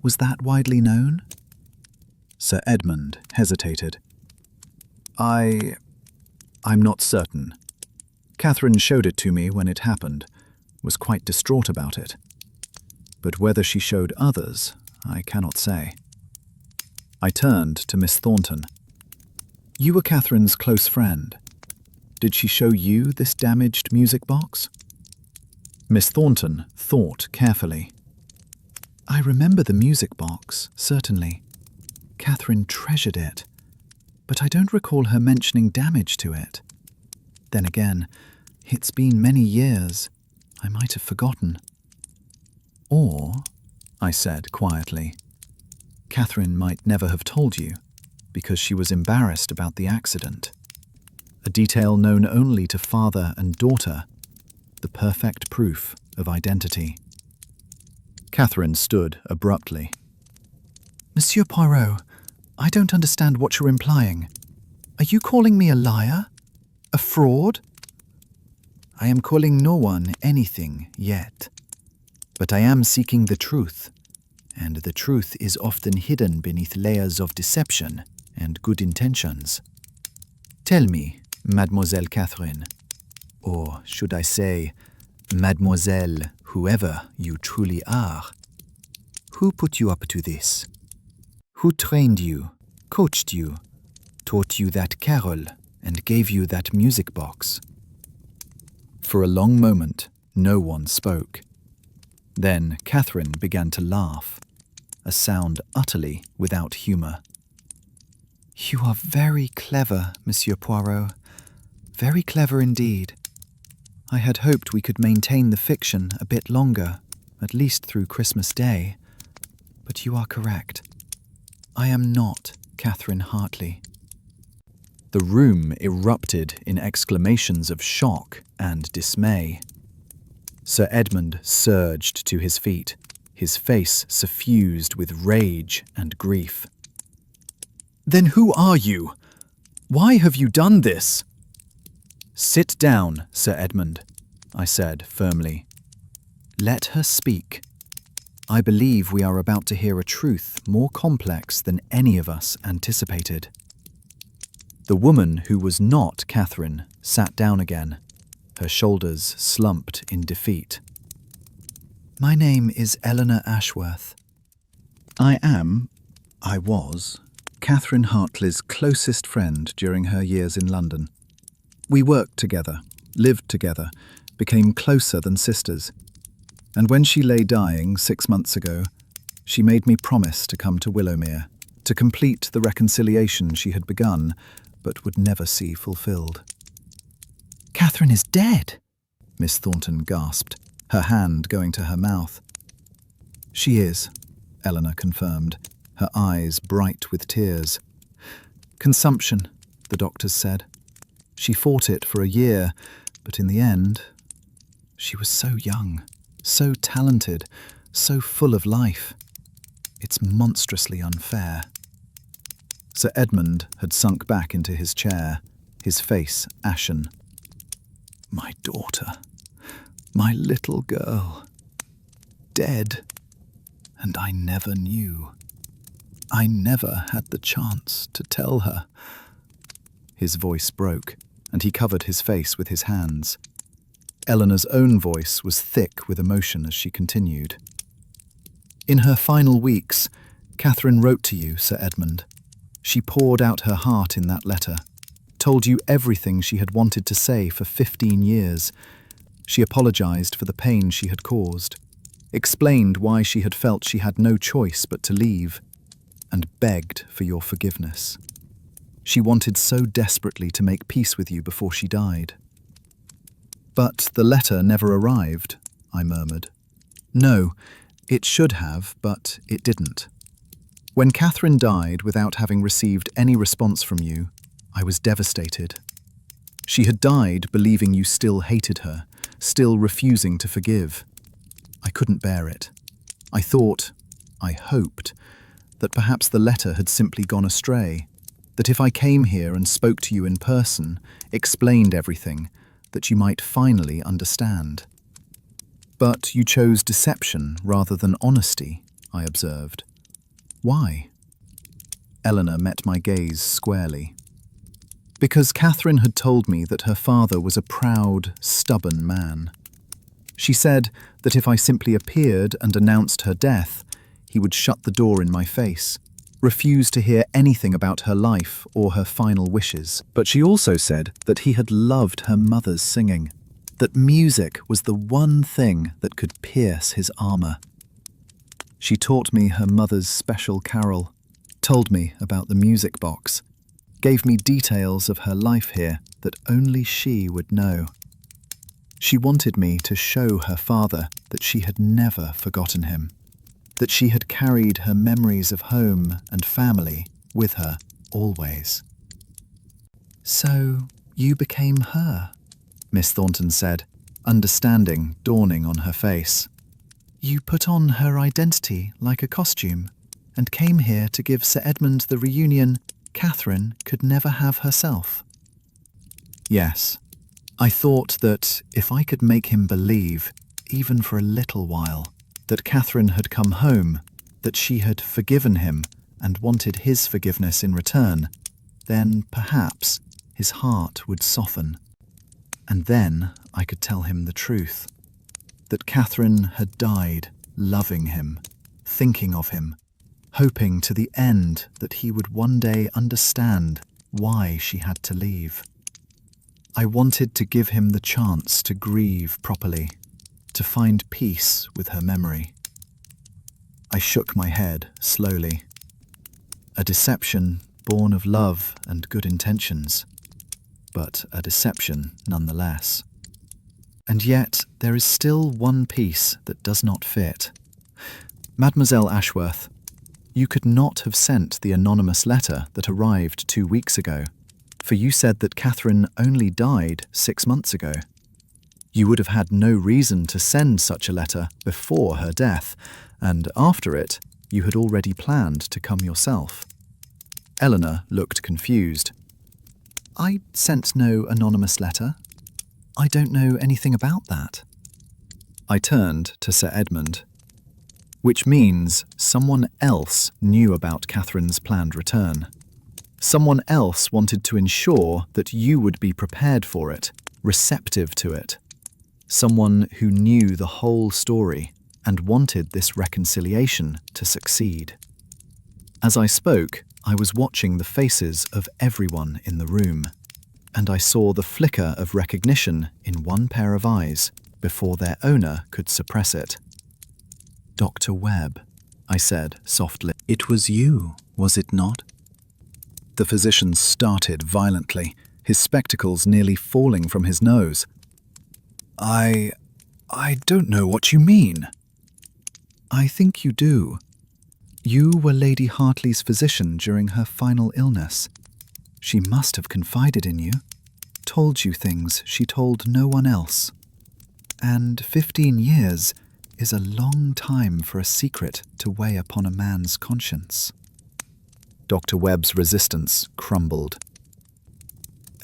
was that widely known? Sir Edmund hesitated. I'm not certain. Catherine showed it to me when it happened, was quite distraught about it. But whether she showed others, I cannot say. I turned to Miss Thornton. You were Catherine's close friend. Did she show you this damaged music box? Miss Thornton thought carefully. I remember the music box, certainly. Catherine treasured it, but I don't recall her mentioning damage to it. Then again, it's been many years. I might have forgotten. Or, I said quietly, Catherine might never have told you, because she was embarrassed about the accident. A detail known only to father and daughter, the perfect proof of identity. Catherine stood abruptly. Monsieur Poirot, I don't understand what you're implying. Are you calling me a liar? A fraud? I am calling no one anything yet. But I am seeking the truth, and the truth is often hidden beneath layers of deception and good intentions. Tell me, Mademoiselle Catherine, or should I say, Mademoiselle, whoever you truly are, who put you up to this? Who trained you, coached you, taught you that carol, and gave you that music box? For a long moment, no one spoke. Then Catherine began to laugh, a sound utterly without humour. You are very clever, Monsieur Poirot. Very clever indeed. I had hoped we could maintain the fiction a bit longer, at least through Christmas Day. But you are correct. I am not Catherine Hartley. The room erupted in exclamations of shock and dismay. Sir Edmund surged to his feet, his face suffused with rage and grief. Then who are you? Why have you done this? Sit down, Sir Edmund, I said firmly. Let her speak. I believe we are about to hear a truth more complex than any of us anticipated. The woman who was not Catherine sat down again, her shoulders slumped in defeat. My name is Eleanor Ashworth. I was, Catherine Hartley's closest friend during her years in London. We worked together, lived together, became closer than sisters. And when she lay dying 6 months ago, she made me promise to come to Willowmere, to complete the reconciliation she had begun, but would never see fulfilled. Catherine is dead, Miss Thornton gasped, her hand going to her mouth. She is, Eleanor confirmed, her eyes bright with tears. Consumption, the doctors said. She fought it for a year, but in the end, she was so young, so talented, so full of life. It's monstrously unfair. Sir Edmund had sunk back into his chair, his face ashen. My daughter, my little girl, dead, and I never knew. I never had the chance to tell her. His voice broke, and he covered his face with his hands. Eleanor's own voice was thick with emotion as she continued. In her final weeks, Catherine wrote to you, Sir Edmund. She poured out her heart in that letter, told you everything she had wanted to say for 15 years. She apologized for the pain she had caused, explained why she had felt she had no choice but to leave, and begged for your forgiveness. She wanted so desperately to make peace with you before she died. But the letter never arrived, I murmured. No, it should have, but it didn't. When Catherine died without having received any response from you, I was devastated. She had died believing you still hated her, still refusing to forgive. I couldn't bear it. I thought, I hoped, that perhaps the letter had simply gone astray, that if I came here and spoke to you in person, explained everything, that you might finally understand. But you chose deception rather than honesty, I observed. Why? Eleanor met my gaze squarely. Because Catherine had told me that her father was a proud, stubborn man. She said that if I simply appeared and announced her death, he would shut the door in my face, refuse to hear anything about her life or her final wishes. But she also said that he had loved her mother's singing, that music was the one thing that could pierce his armor. She taught me her mother's special carol, told me about the music box, gave me details of her life here that only she would know. She wanted me to show her father that she had never forgotten him, that she had carried her memories of home and family with her always. So you became her, Miss Thornton said, understanding dawning on her face. You put on her identity like a costume and came here to give Sir Edmund the reunion Catherine could never have herself. Yes, I thought that if I could make him believe, even for a little while, that Catherine had come home, that she had forgiven him and wanted his forgiveness in return, then perhaps his heart would soften. And then I could tell him the truth, that Catherine had died loving him, thinking of him, hoping to the end that he would one day understand why she had to leave. I wanted to give him the chance to grieve properly, to find peace with her memory. I shook my head slowly. A deception born of love and good intentions, but a deception nonetheless. And yet there is still one piece that does not fit. Mademoiselle Ashworth, you could not have sent the anonymous letter that arrived 2 weeks ago, for you said that Catherine only died 6 months ago. You would have had no reason to send such a letter before her death, and after it, you had already planned to come yourself. Eleanor looked confused. I sent no anonymous letter. I don't know anything about that. I turned to Sir Edmund. Which means someone else knew about Catherine's planned return. Someone else wanted to ensure that you would be prepared for it, receptive to it. Someone who knew the whole story and wanted this reconciliation to succeed. As I spoke, I was watching the faces of everyone in the room, and I saw the flicker of recognition in one pair of eyes before their owner could suppress it. Dr. Webb, I said softly. It was you, was it not? The physician started violently, his spectacles nearly falling from his nose. I don't know what you mean. I think you do. You were Lady Hartley's physician during her final illness. She must have confided in you, told you things she told no one else. And 15 years is a long time for a secret to weigh upon a man's conscience. Dr. Webb's resistance crumbled.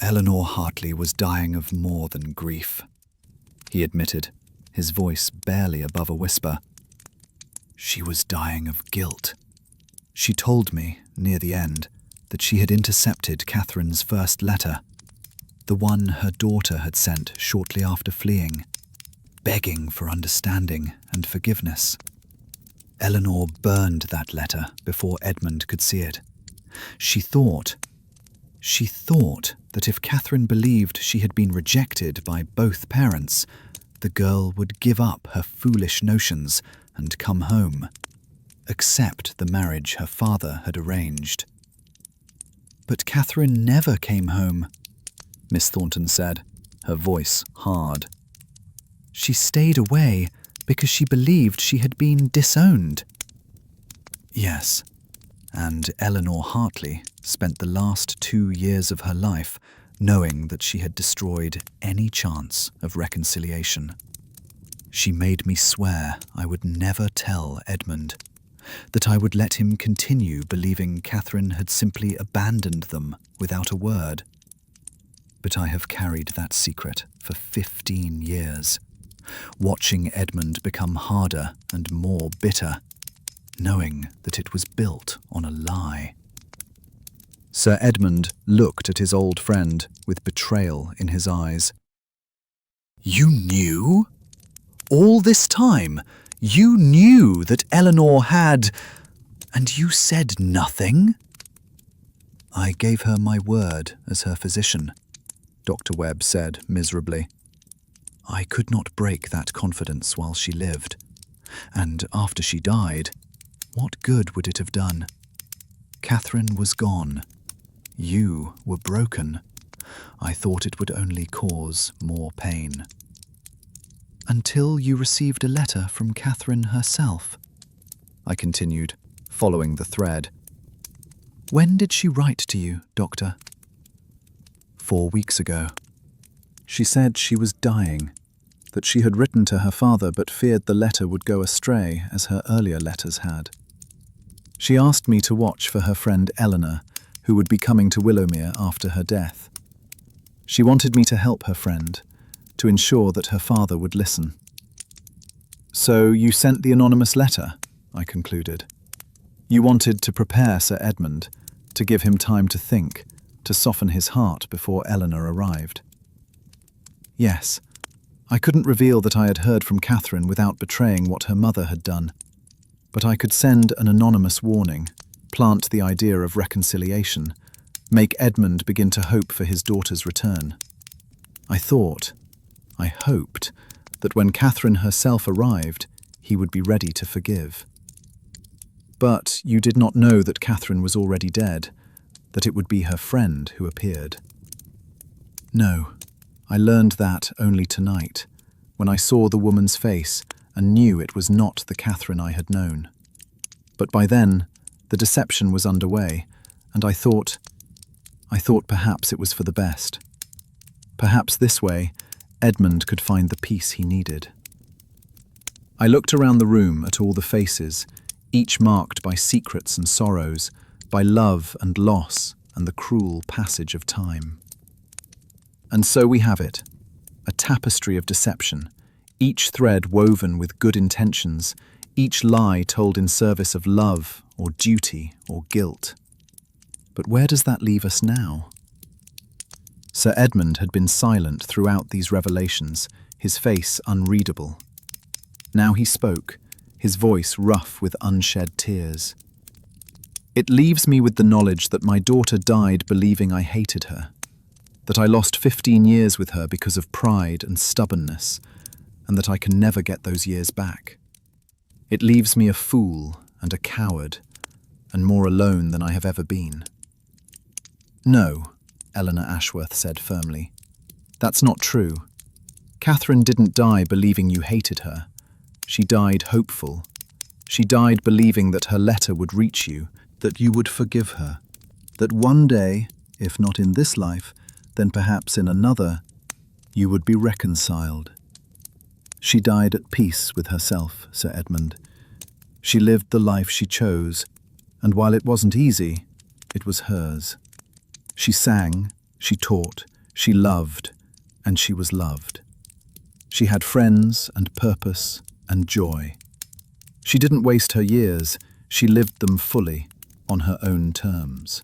Eleanor Hartley was dying of more than grief, he admitted, his voice barely above a whisper. She was dying of guilt. She told me, near the end, that she had intercepted Catherine's first letter, the one her daughter had sent shortly after fleeing, begging for understanding and forgiveness. Eleanor burned that letter before Edmund could see it, She thought that if Catherine believed she had been rejected by both parents, the girl would give up her foolish notions and come home, accept the marriage her father had arranged. But Catherine never came home, Miss Thornton said, her voice hard. She stayed away because she believed she had been disowned. Yes, and Eleanor Hartley spent the last 2 years of her life knowing that she had destroyed any chance of reconciliation. She made me swear I would never tell Edmund, that I would let him continue believing Catherine had simply abandoned them without a word. But I have carried that secret for 15 years, watching Edmund become harder and more bitter, knowing that it was built on a lie. Sir Edmund looked at his old friend with betrayal in his eyes. You knew? All this time, you knew that Eleanor had... and you said nothing? I gave her my word as her physician, Dr. Webb said miserably. I could not break that confidence while she lived, and after she died, what good would it have done? Catherine was gone. You were broken. I thought it would only cause more pain. Until you received a letter from Catherine herself, I continued, following the thread. When did she write to you, Doctor? 4 weeks ago. She said she was dying, that she had written to her father but feared the letter would go astray as her earlier letters had. She asked me to watch for her friend Eleanor, who would be coming to Willowmere after her death. She wanted me to help her friend, to ensure that her father would listen. So you sent the anonymous letter, I concluded. You wanted to prepare Sir Edmund, to give him time to think, to soften his heart before Eleanor arrived. Yes, I couldn't reveal that I had heard from Catherine without betraying what her mother had done, but I could send an anonymous warning, plant the idea of reconciliation, make Edmund begin to hope for his daughter's return. I hoped, that when Catherine herself arrived, he would be ready to forgive. But you did not know that Catherine was already dead, that it would be her friend who appeared. No, I learned that only tonight, when I saw the woman's face and knew it was not the Catherine I had known. But by then, the deception was underway, and I thought perhaps it was for the best. Perhaps this way, Edmund could find the peace he needed. I looked around the room at all the faces, each marked by secrets and sorrows, by love and loss and the cruel passage of time. And so we have it, a tapestry of deception, each thread woven with good intentions, each lie told in service of love or duty or guilt. But where does that leave us now? Sir Edmund had been silent throughout these revelations, his face unreadable. Now he spoke, his voice rough with unshed tears. It leaves me with the knowledge that my daughter died believing I hated her, that I lost 15 years with her because of pride and stubbornness, and that I can never get those years back. It leaves me a fool and a coward, and more alone than I have ever been. No, Eleanor Ashworth said firmly. That's not true. Catherine didn't die believing you hated her. She died hopeful. She died believing that her letter would reach you, that you would forgive her, that one day, if not in this life, then perhaps in another, you would be reconciled. She died at peace with herself, Sir Edmund. She lived the life she chose, and while it wasn't easy, it was hers. She sang, she taught, she loved, and she was loved. She had friends and purpose and joy. She didn't waste her years, she lived them fully, on her own terms.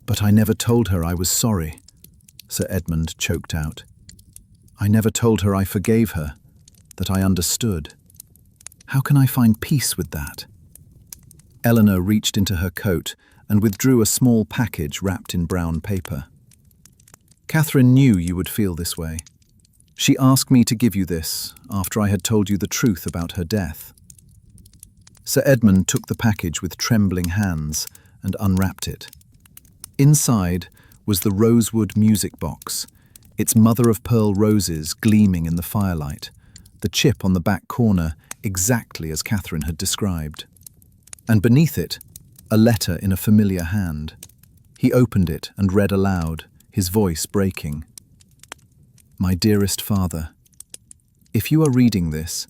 But I never told her I was sorry, Sir Edmund choked out. I never told her I forgave her, that I understood. How can I find peace with that? Eleanor reached into her coat and withdrew a small package wrapped in brown paper. Catherine knew you would feel this way. She asked me to give you this after I had told you the truth about her death. Sir Edmund took the package with trembling hands and unwrapped it. Inside was the rosewood music box, its mother-of-pearl roses gleaming in the firelight, the chip on the back corner exactly as Catherine had described. And beneath it, a letter in a familiar hand. He opened it and read aloud, his voice breaking. My dearest father, if you are reading this,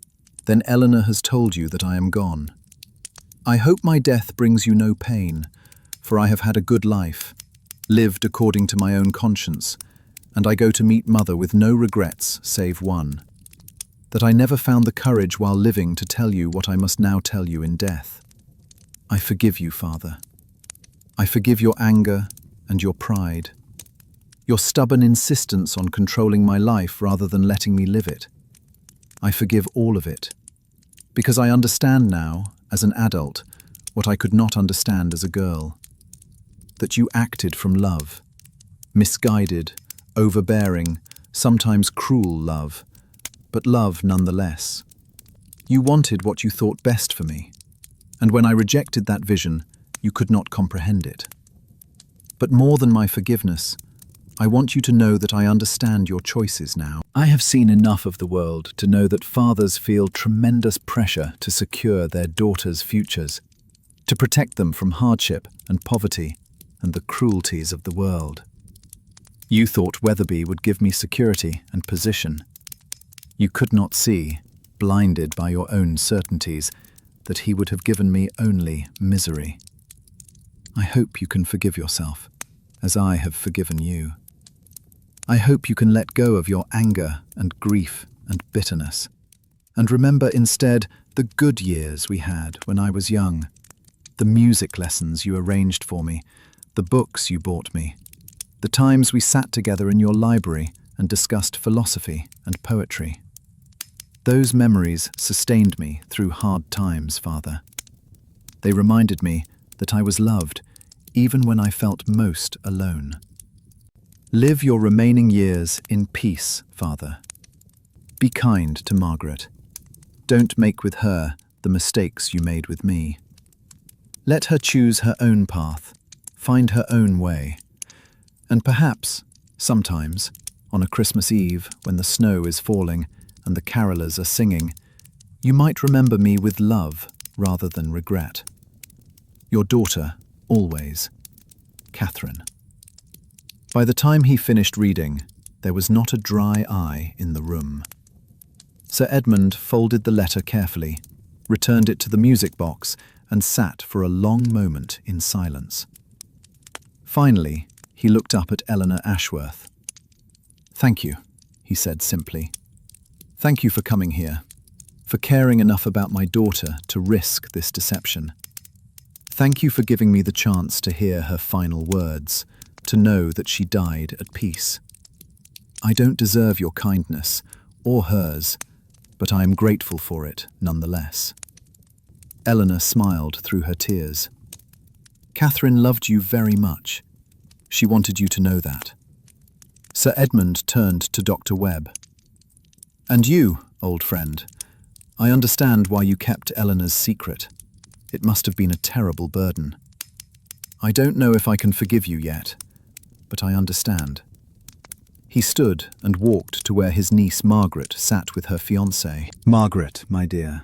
then Eleanor has told you that I am gone. I hope my death brings you no pain, for I have had a good life, lived according to my own conscience, and I go to meet Mother with no regrets save one, that I never found the courage while living to tell you what I must now tell you in death. I forgive you, Father. I forgive your anger and your pride, your stubborn insistence on controlling my life rather than letting me live it. I forgive all of it, because I understand now, as an adult, what I could not understand as a girl. That you acted from love, misguided, overbearing, sometimes cruel love, but love nonetheless. You wanted what you thought best for me, and when I rejected that vision, you could not comprehend it. But more than my forgiveness, I want you to know that I understand your choices now. I have seen enough of the world to know that fathers feel tremendous pressure to secure their daughters' futures, to protect them from hardship and poverty and the cruelties of the world. You thought Weatherby would give me security and position. You could not see, blinded by your own certainties, that he would have given me only misery. I hope you can forgive yourself, as I have forgiven you. I hope you can let go of your anger and grief and bitterness, and remember instead the good years we had when I was young, the music lessons you arranged for me, the books you bought me, the times we sat together in your library and discussed philosophy and poetry. Those memories sustained me through hard times, Father. They reminded me that I was loved even when I felt most alone. Live your remaining years in peace, Father. Be kind to Margaret. Don't make with her the mistakes you made with me. Let her choose her own path, find her own way. And perhaps, sometimes, on a Christmas Eve when the snow is falling and the carolers are singing, you might remember me with love rather than regret. Your daughter, always, Catherine. By the time he finished reading, there was not a dry eye in the room. Sir Edmund folded the letter carefully, returned it to the music box, and sat for a long moment in silence. Finally, he looked up at Eleanor Ashworth. Thank you, he said simply. Thank you for coming here, for caring enough about my daughter to risk this deception. Thank you for giving me the chance to hear her final words, to know that she died at peace. I don't deserve your kindness, or hers, but I am grateful for it nonetheless. Eleanor smiled through her tears. Catherine loved you very much. She wanted you to know that. Sir Edmund turned to Dr. Webb. And you, old friend, I understand why you kept Eleanor's secret. It must have been a terrible burden. I don't know if I can forgive you yet, but I understand. He stood and walked to where his niece Margaret sat with her fiancé. Margaret, my dear,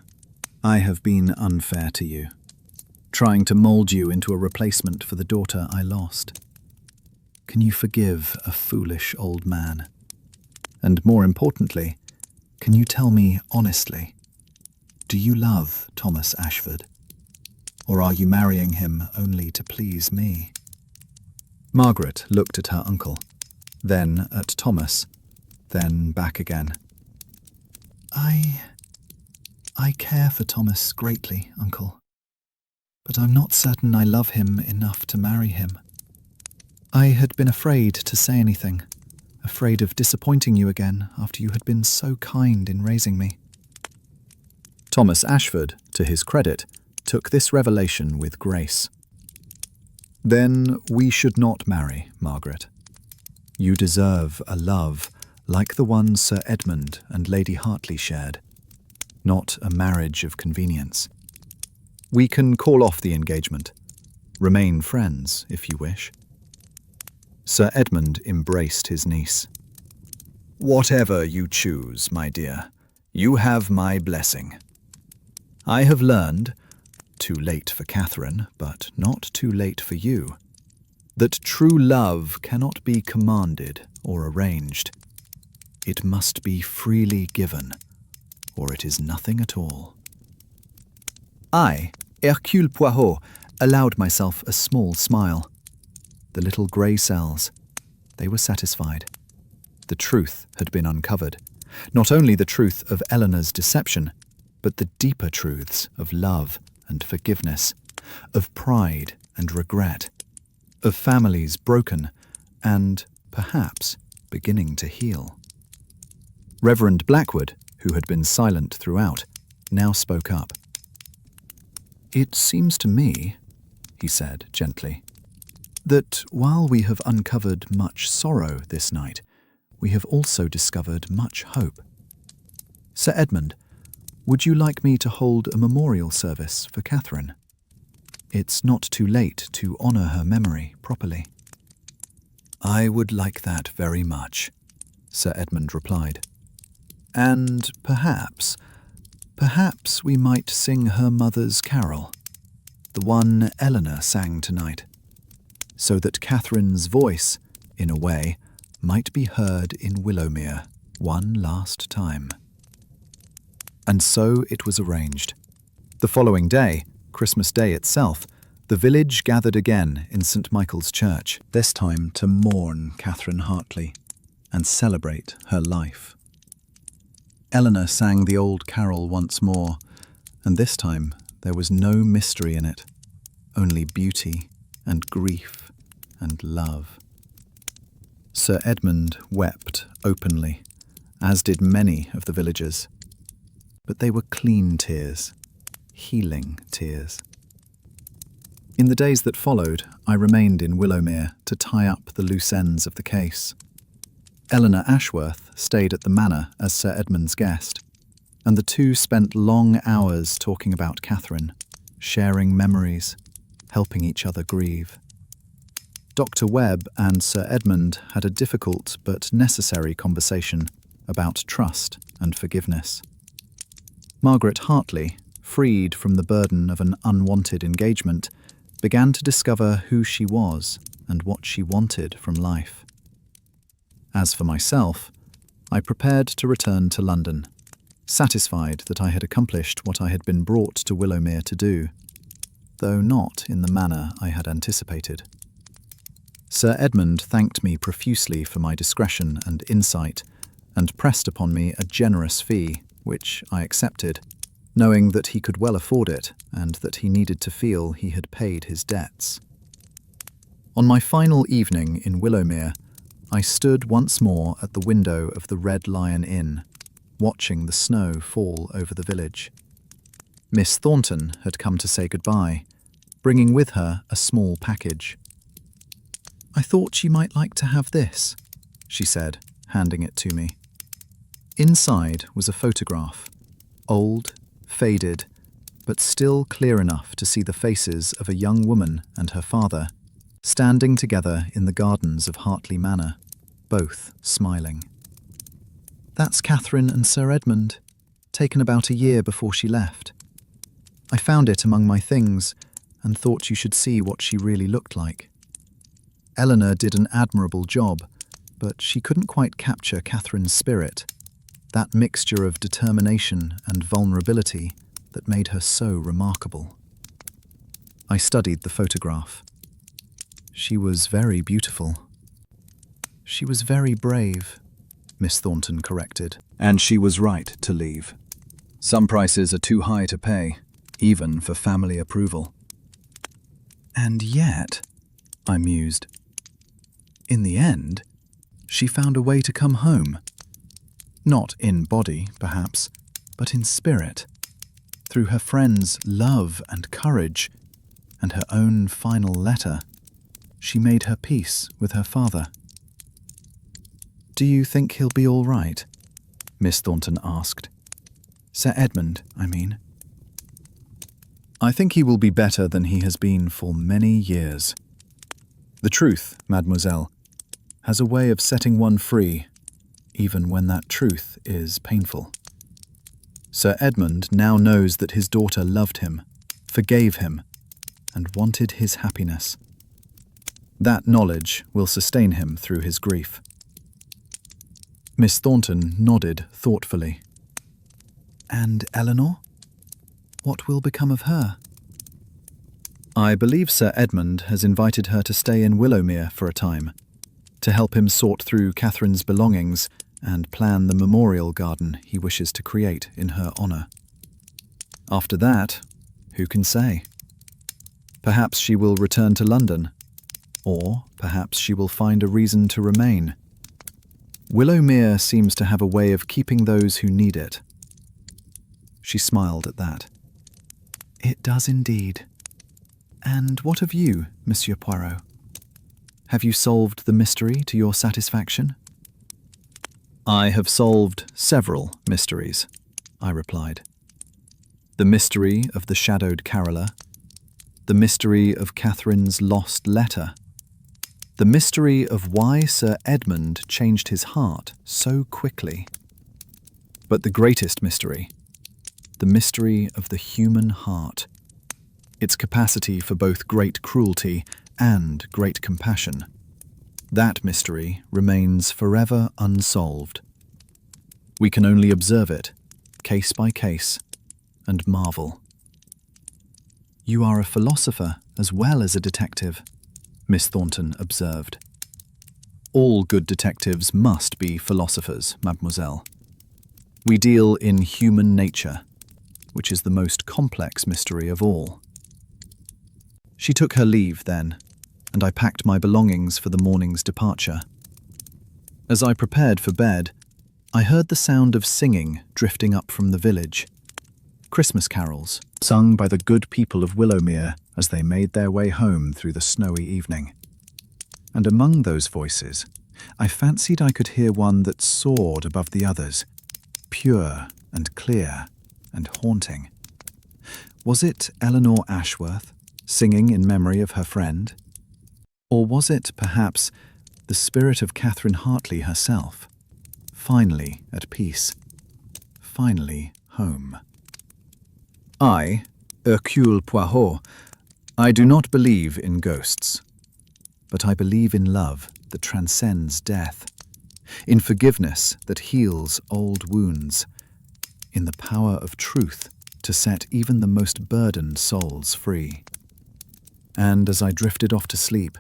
I have been unfair to you, trying to mold you into a replacement for the daughter I lost. Can you forgive a foolish old man? And more importantly, can you tell me honestly, do you love Thomas Ashford? Or are you marrying him only to please me? Margaret looked at her uncle, then at Thomas, then back again. I care for Thomas greatly, uncle, but I'm not certain I love him enough to marry him. I had been afraid to say anything, afraid of disappointing you again after you had been so kind in raising me. Thomas Ashford, to his credit, took this revelation with grace. Then we should not marry, Margaret. You deserve a love like the one Sir Edmund and Lady Hartley shared, not a marriage of convenience. We can call off the engagement. Remain friends, if you wish. Sir Edmund embraced his niece. Whatever you choose, my dear, you have my blessing. I have learned, too late for Catherine, but not too late for you, that true love cannot be commanded or arranged. It must be freely given, or it is nothing at all. I, Hercule Poirot, allowed myself a small smile. The little grey cells, they were satisfied. The truth had been uncovered. Not only the truth of Eleanor's deception, but the deeper truths of love and forgiveness, of pride and regret, of families broken and, perhaps, beginning to heal. Reverend Blackwood, who had been silent throughout, now spoke up. It seems to me, he said gently, that while we have uncovered much sorrow this night, we have also discovered much hope. Sir Edmund, would you like me to hold a memorial service for Catherine? It's not too late to honour her memory properly. I would like that very much, Sir Edmund replied. And perhaps we might sing her mother's carol, the one Eleanor sang tonight, so that Catherine's voice, in a way, might be heard in Willowmere one last time. And so it was arranged. The following day, Christmas Day itself, the village gathered again in St. Michael's Church, this time to mourn Catherine Hartley and celebrate her life. Eleanor sang the old carol once more, and this time there was no mystery in it, only beauty and grief and love. Sir Edmund wept openly, as did many of the villagers. But they were clean tears, healing tears. In the days that followed, I remained in Willowmere to tie up the loose ends of the case. Eleanor Ashworth stayed at the manor as Sir Edmund's guest, and the two spent long hours talking about Catherine, sharing memories, helping each other grieve. Dr. Webb and Sir Edmund had a difficult but necessary conversation about trust and forgiveness. Margaret Hartley, freed from the burden of an unwanted engagement, began to discover who she was and what she wanted from life. As for myself, I prepared to return to London, satisfied that I had accomplished what I had been brought to Willowmere to do, though not in the manner I had anticipated. Sir Edmund thanked me profusely for my discretion and insight, and pressed upon me a generous fee, which I accepted, knowing that he could well afford it and that he needed to feel he had paid his debts. On my final evening in Willowmere, I stood once more at the window of the Red Lion Inn, watching the snow fall over the village. Miss Thornton had come to say goodbye, bringing with her a small package. "I thought you might like to have this," she said, handing it to me. Inside was a photograph, old, faded, but still clear enough to see the faces of a young woman and her father, standing together in the gardens of Hartley Manor, both smiling. "That's Catherine and Sir Edmund, taken about a year before she left. I found it among my things and thought you should see what she really looked like. Eleanor did an admirable job, but she couldn't quite capture Catherine's spirit, that mixture of determination and vulnerability that made her so remarkable." I studied the photograph. She was very beautiful. "She was very brave," Miss Thornton corrected. "And she was right to leave. Some prices are too high to pay, even for family approval." "And yet," I mused, "in the end, she found a way to come home. Not in body, perhaps, but in spirit, through her friend's love and courage, and her own final letter, She made her peace with her father. "Do you think he'll be all right?" Miss Thornton asked. "Sir Edmund, I mean." "I think he will be better than he has been for many years. The truth, mademoiselle, has a way of setting one free, even when that truth is painful. Sir Edmund now knows that his daughter loved him, forgave him, and wanted his happiness. That knowledge will sustain him through his grief." Miss Thornton nodded thoughtfully. "And Eleanor? What will become of her?" "I believe Sir Edmund has invited her to stay in Willowmere for a time, to help him sort through Catherine's belongings and plan the memorial garden he wishes to create in her honour. After that, who can say? Perhaps she will return to London, or perhaps she will find a reason to remain. Willowmere seems to have a way of keeping those who need it." She smiled at that. "It does indeed. And what of you, Monsieur Poirot? Have you solved the mystery to your satisfaction?" "I have solved several mysteries," I replied. "The mystery of the shadowed caroller, the mystery of Catherine's lost letter, the mystery of why Sir Edmund changed his heart so quickly. But the greatest mystery, the mystery of the human heart, its capacity for both great cruelty and great compassion. That mystery remains forever unsolved. We can only observe it, case by case, and marvel." "You are a philosopher as well as a detective," Miss Thornton observed. "All good detectives must be philosophers, mademoiselle. We deal in human nature, which is the most complex mystery of all." She took her leave then, and I packed my belongings for the morning's departure. As I prepared for bed, I heard the sound of singing drifting up from the village. Christmas carols, sung by the good people of Willowmere as they made their way home through the snowy evening. And among those voices, I fancied I could hear one that soared above the others, pure and clear and haunting. Was it Eleanor Ashworth, singing in memory of her friend? Or was it, perhaps, the spirit of Catherine Hartley herself, finally at peace, finally home? I, Hercule Poirot, I do not believe in ghosts, but I believe in love that transcends death, in forgiveness that heals old wounds, in the power of truth to set even the most burdened souls free. And as I drifted off to sleep,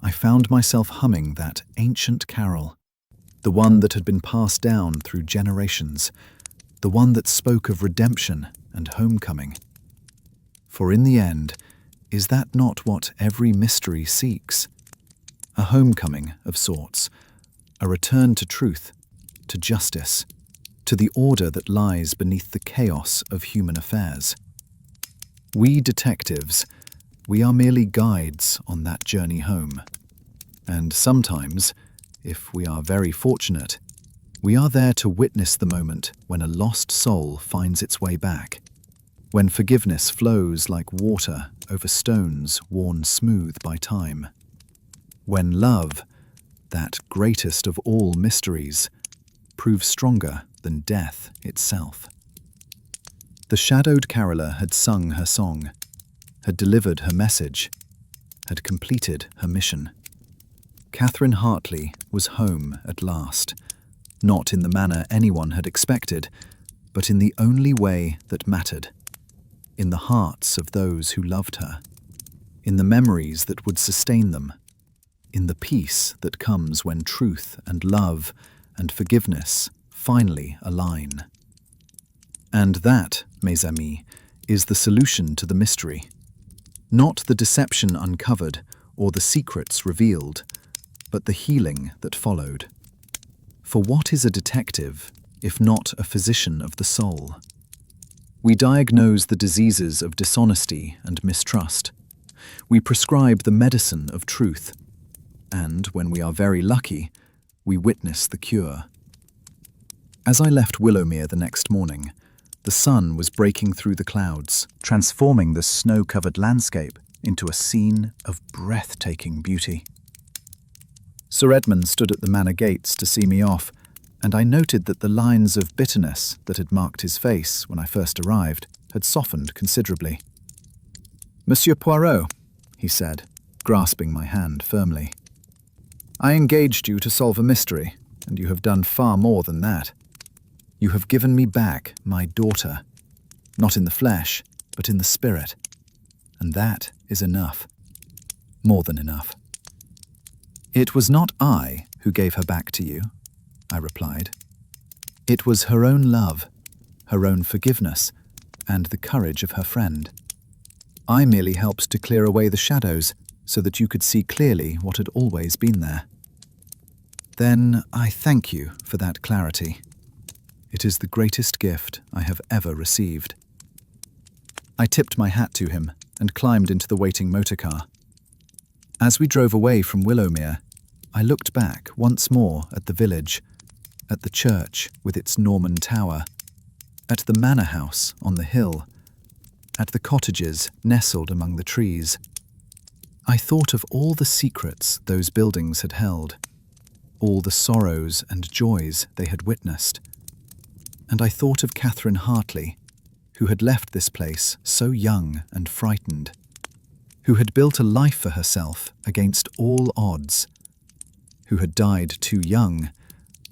I found myself humming that ancient carol, the one that had been passed down through generations, the one that spoke of redemption and homecoming. For in the end, is that not what every mystery seeks? A homecoming of sorts, a return to truth, to justice, to the order that lies beneath the chaos of human affairs. We detectives, we are merely guides on that journey home. And sometimes, if we are very fortunate, we are there to witness the moment when a lost soul finds its way back, when forgiveness flows like water over stones worn smooth by time, when love, that greatest of all mysteries, proves stronger than death itself. The shadowed caroller had sung her song, had delivered her message, had completed her mission. Catherine Hartley was home at last, not in the manner anyone had expected, but in the only way that mattered, in the hearts of those who loved her, in the memories that would sustain them, in the peace that comes when truth and love and forgiveness finally align. And that, mes amis, is the solution to the mystery. Not the deception uncovered or the secrets revealed, but the healing that followed. For what is a detective if not a physician of the soul? We diagnose the diseases of dishonesty and mistrust. we prescribe the medicine of truth, and when we are very lucky, we witness the cure. As I left Willowmere the next morning, the sun was breaking through the clouds, transforming the snow-covered landscape into a scene of breathtaking beauty. Sir Edmund stood at the manor gates to see me off, and I noted that the lines of bitterness that had marked his face when I first arrived had softened considerably. "Monsieur Poirot," he said, grasping my hand firmly. "I engaged you to solve a mystery, and you have done far more than that. You have given me back my daughter, not in the flesh, but in the spirit. And that is enough. More than enough." "It was not I who gave her back to you," I replied. "It was her own love, her own forgiveness, and the courage of her friend. I merely helped to clear away the shadows so that you could see clearly what had always been there." "Then I thank you for that clarity. It is the greatest gift I have ever received." I tipped my hat to him and climbed into the waiting motorcar. As we drove away from Willowmere, I looked back once more at the village, at the church with its Norman tower, at the manor house on the hill, at the cottages nestled among the trees. I thought of all the secrets those buildings had held, all the sorrows and joys they had witnessed. And I thought of Catherine Hartley, who had left this place so young and frightened, who had built a life for herself against all odds, who had died too young,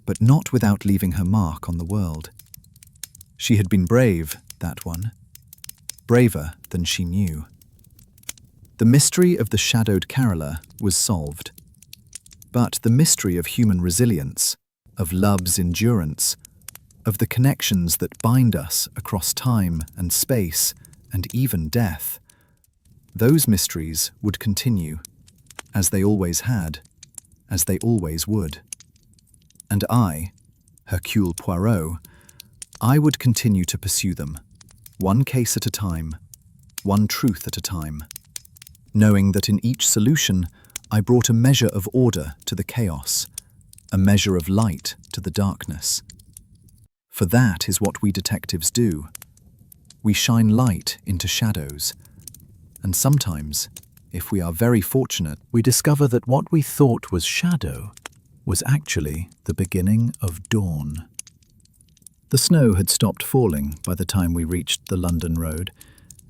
but not without leaving her mark on the world. She had been brave, that one, braver than she knew. The mystery of the shadowed caroller was solved, but the mystery of human resilience, of love's endurance, of the connections that bind us across time and space and even death, those mysteries would continue, as they always had, as they always would. And I, Hercule Poirot, I would continue to pursue them, one case at a time, one truth at a time, knowing that in each solution I brought a measure of order to the chaos, a measure of light to the darkness. For that is what we detectives do. We shine light into shadows, and sometimes, if we are very fortunate, we discover that what we thought was shadow was actually the beginning of dawn. The snow had stopped falling by the time we reached the London road,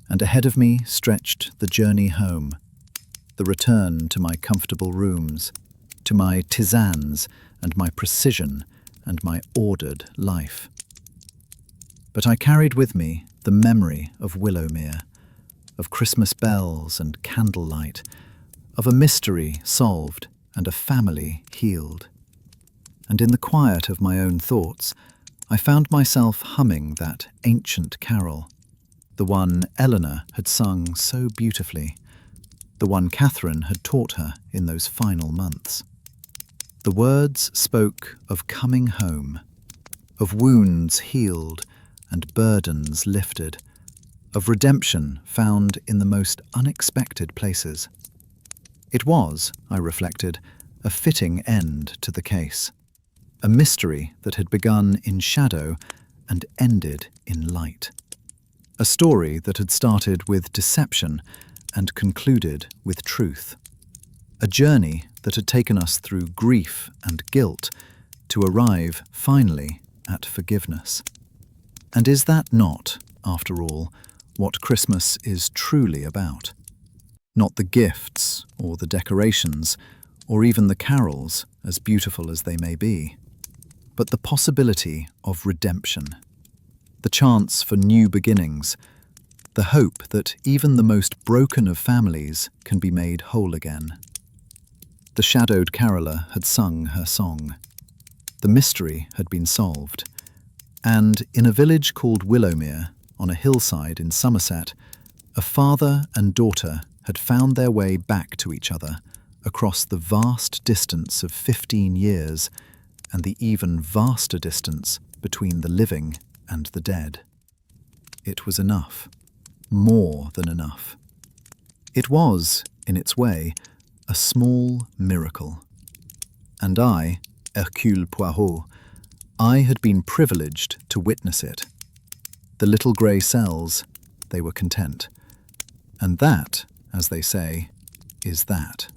and ahead of me stretched the journey home, the return to my comfortable rooms, to my tisanes and my precision and my ordered life. But I carried with me the memory of Willowmere, of Christmas bells and candlelight, of a mystery solved and a family healed. And in the quiet of my own thoughts, I found myself humming that ancient carol, the one Eleanor had sung so beautifully, the one Catherine had taught her in those final months. The words spoke of coming home, of wounds healed and burdens lifted, of redemption found in the most unexpected places. It was, I reflected, a fitting end to the case, a mystery that had begun in shadow and ended in light, a story that had started with deception and concluded with truth, a journey that had taken us through grief and guilt to arrive, finally, at forgiveness. And is that not, after all, what Christmas is truly about? Not the gifts or the decorations or even the carols, as beautiful as they may be, but the possibility of redemption, the chance for new beginnings, the hope that even the most broken of families can be made whole again. The shadowed caroller had sung her song. The mystery had been solved. And in a village called Willowmere, on a hillside in Somerset, a father and daughter had found their way back to each other across the vast distance of 15 years and the even vaster distance between the living and the dead. It was enough, more than enough. It was, in its way, a small miracle. And I, Hercule Poirot, I had been privileged to witness it. The little grey cells, they were content. And that, as they say, is that.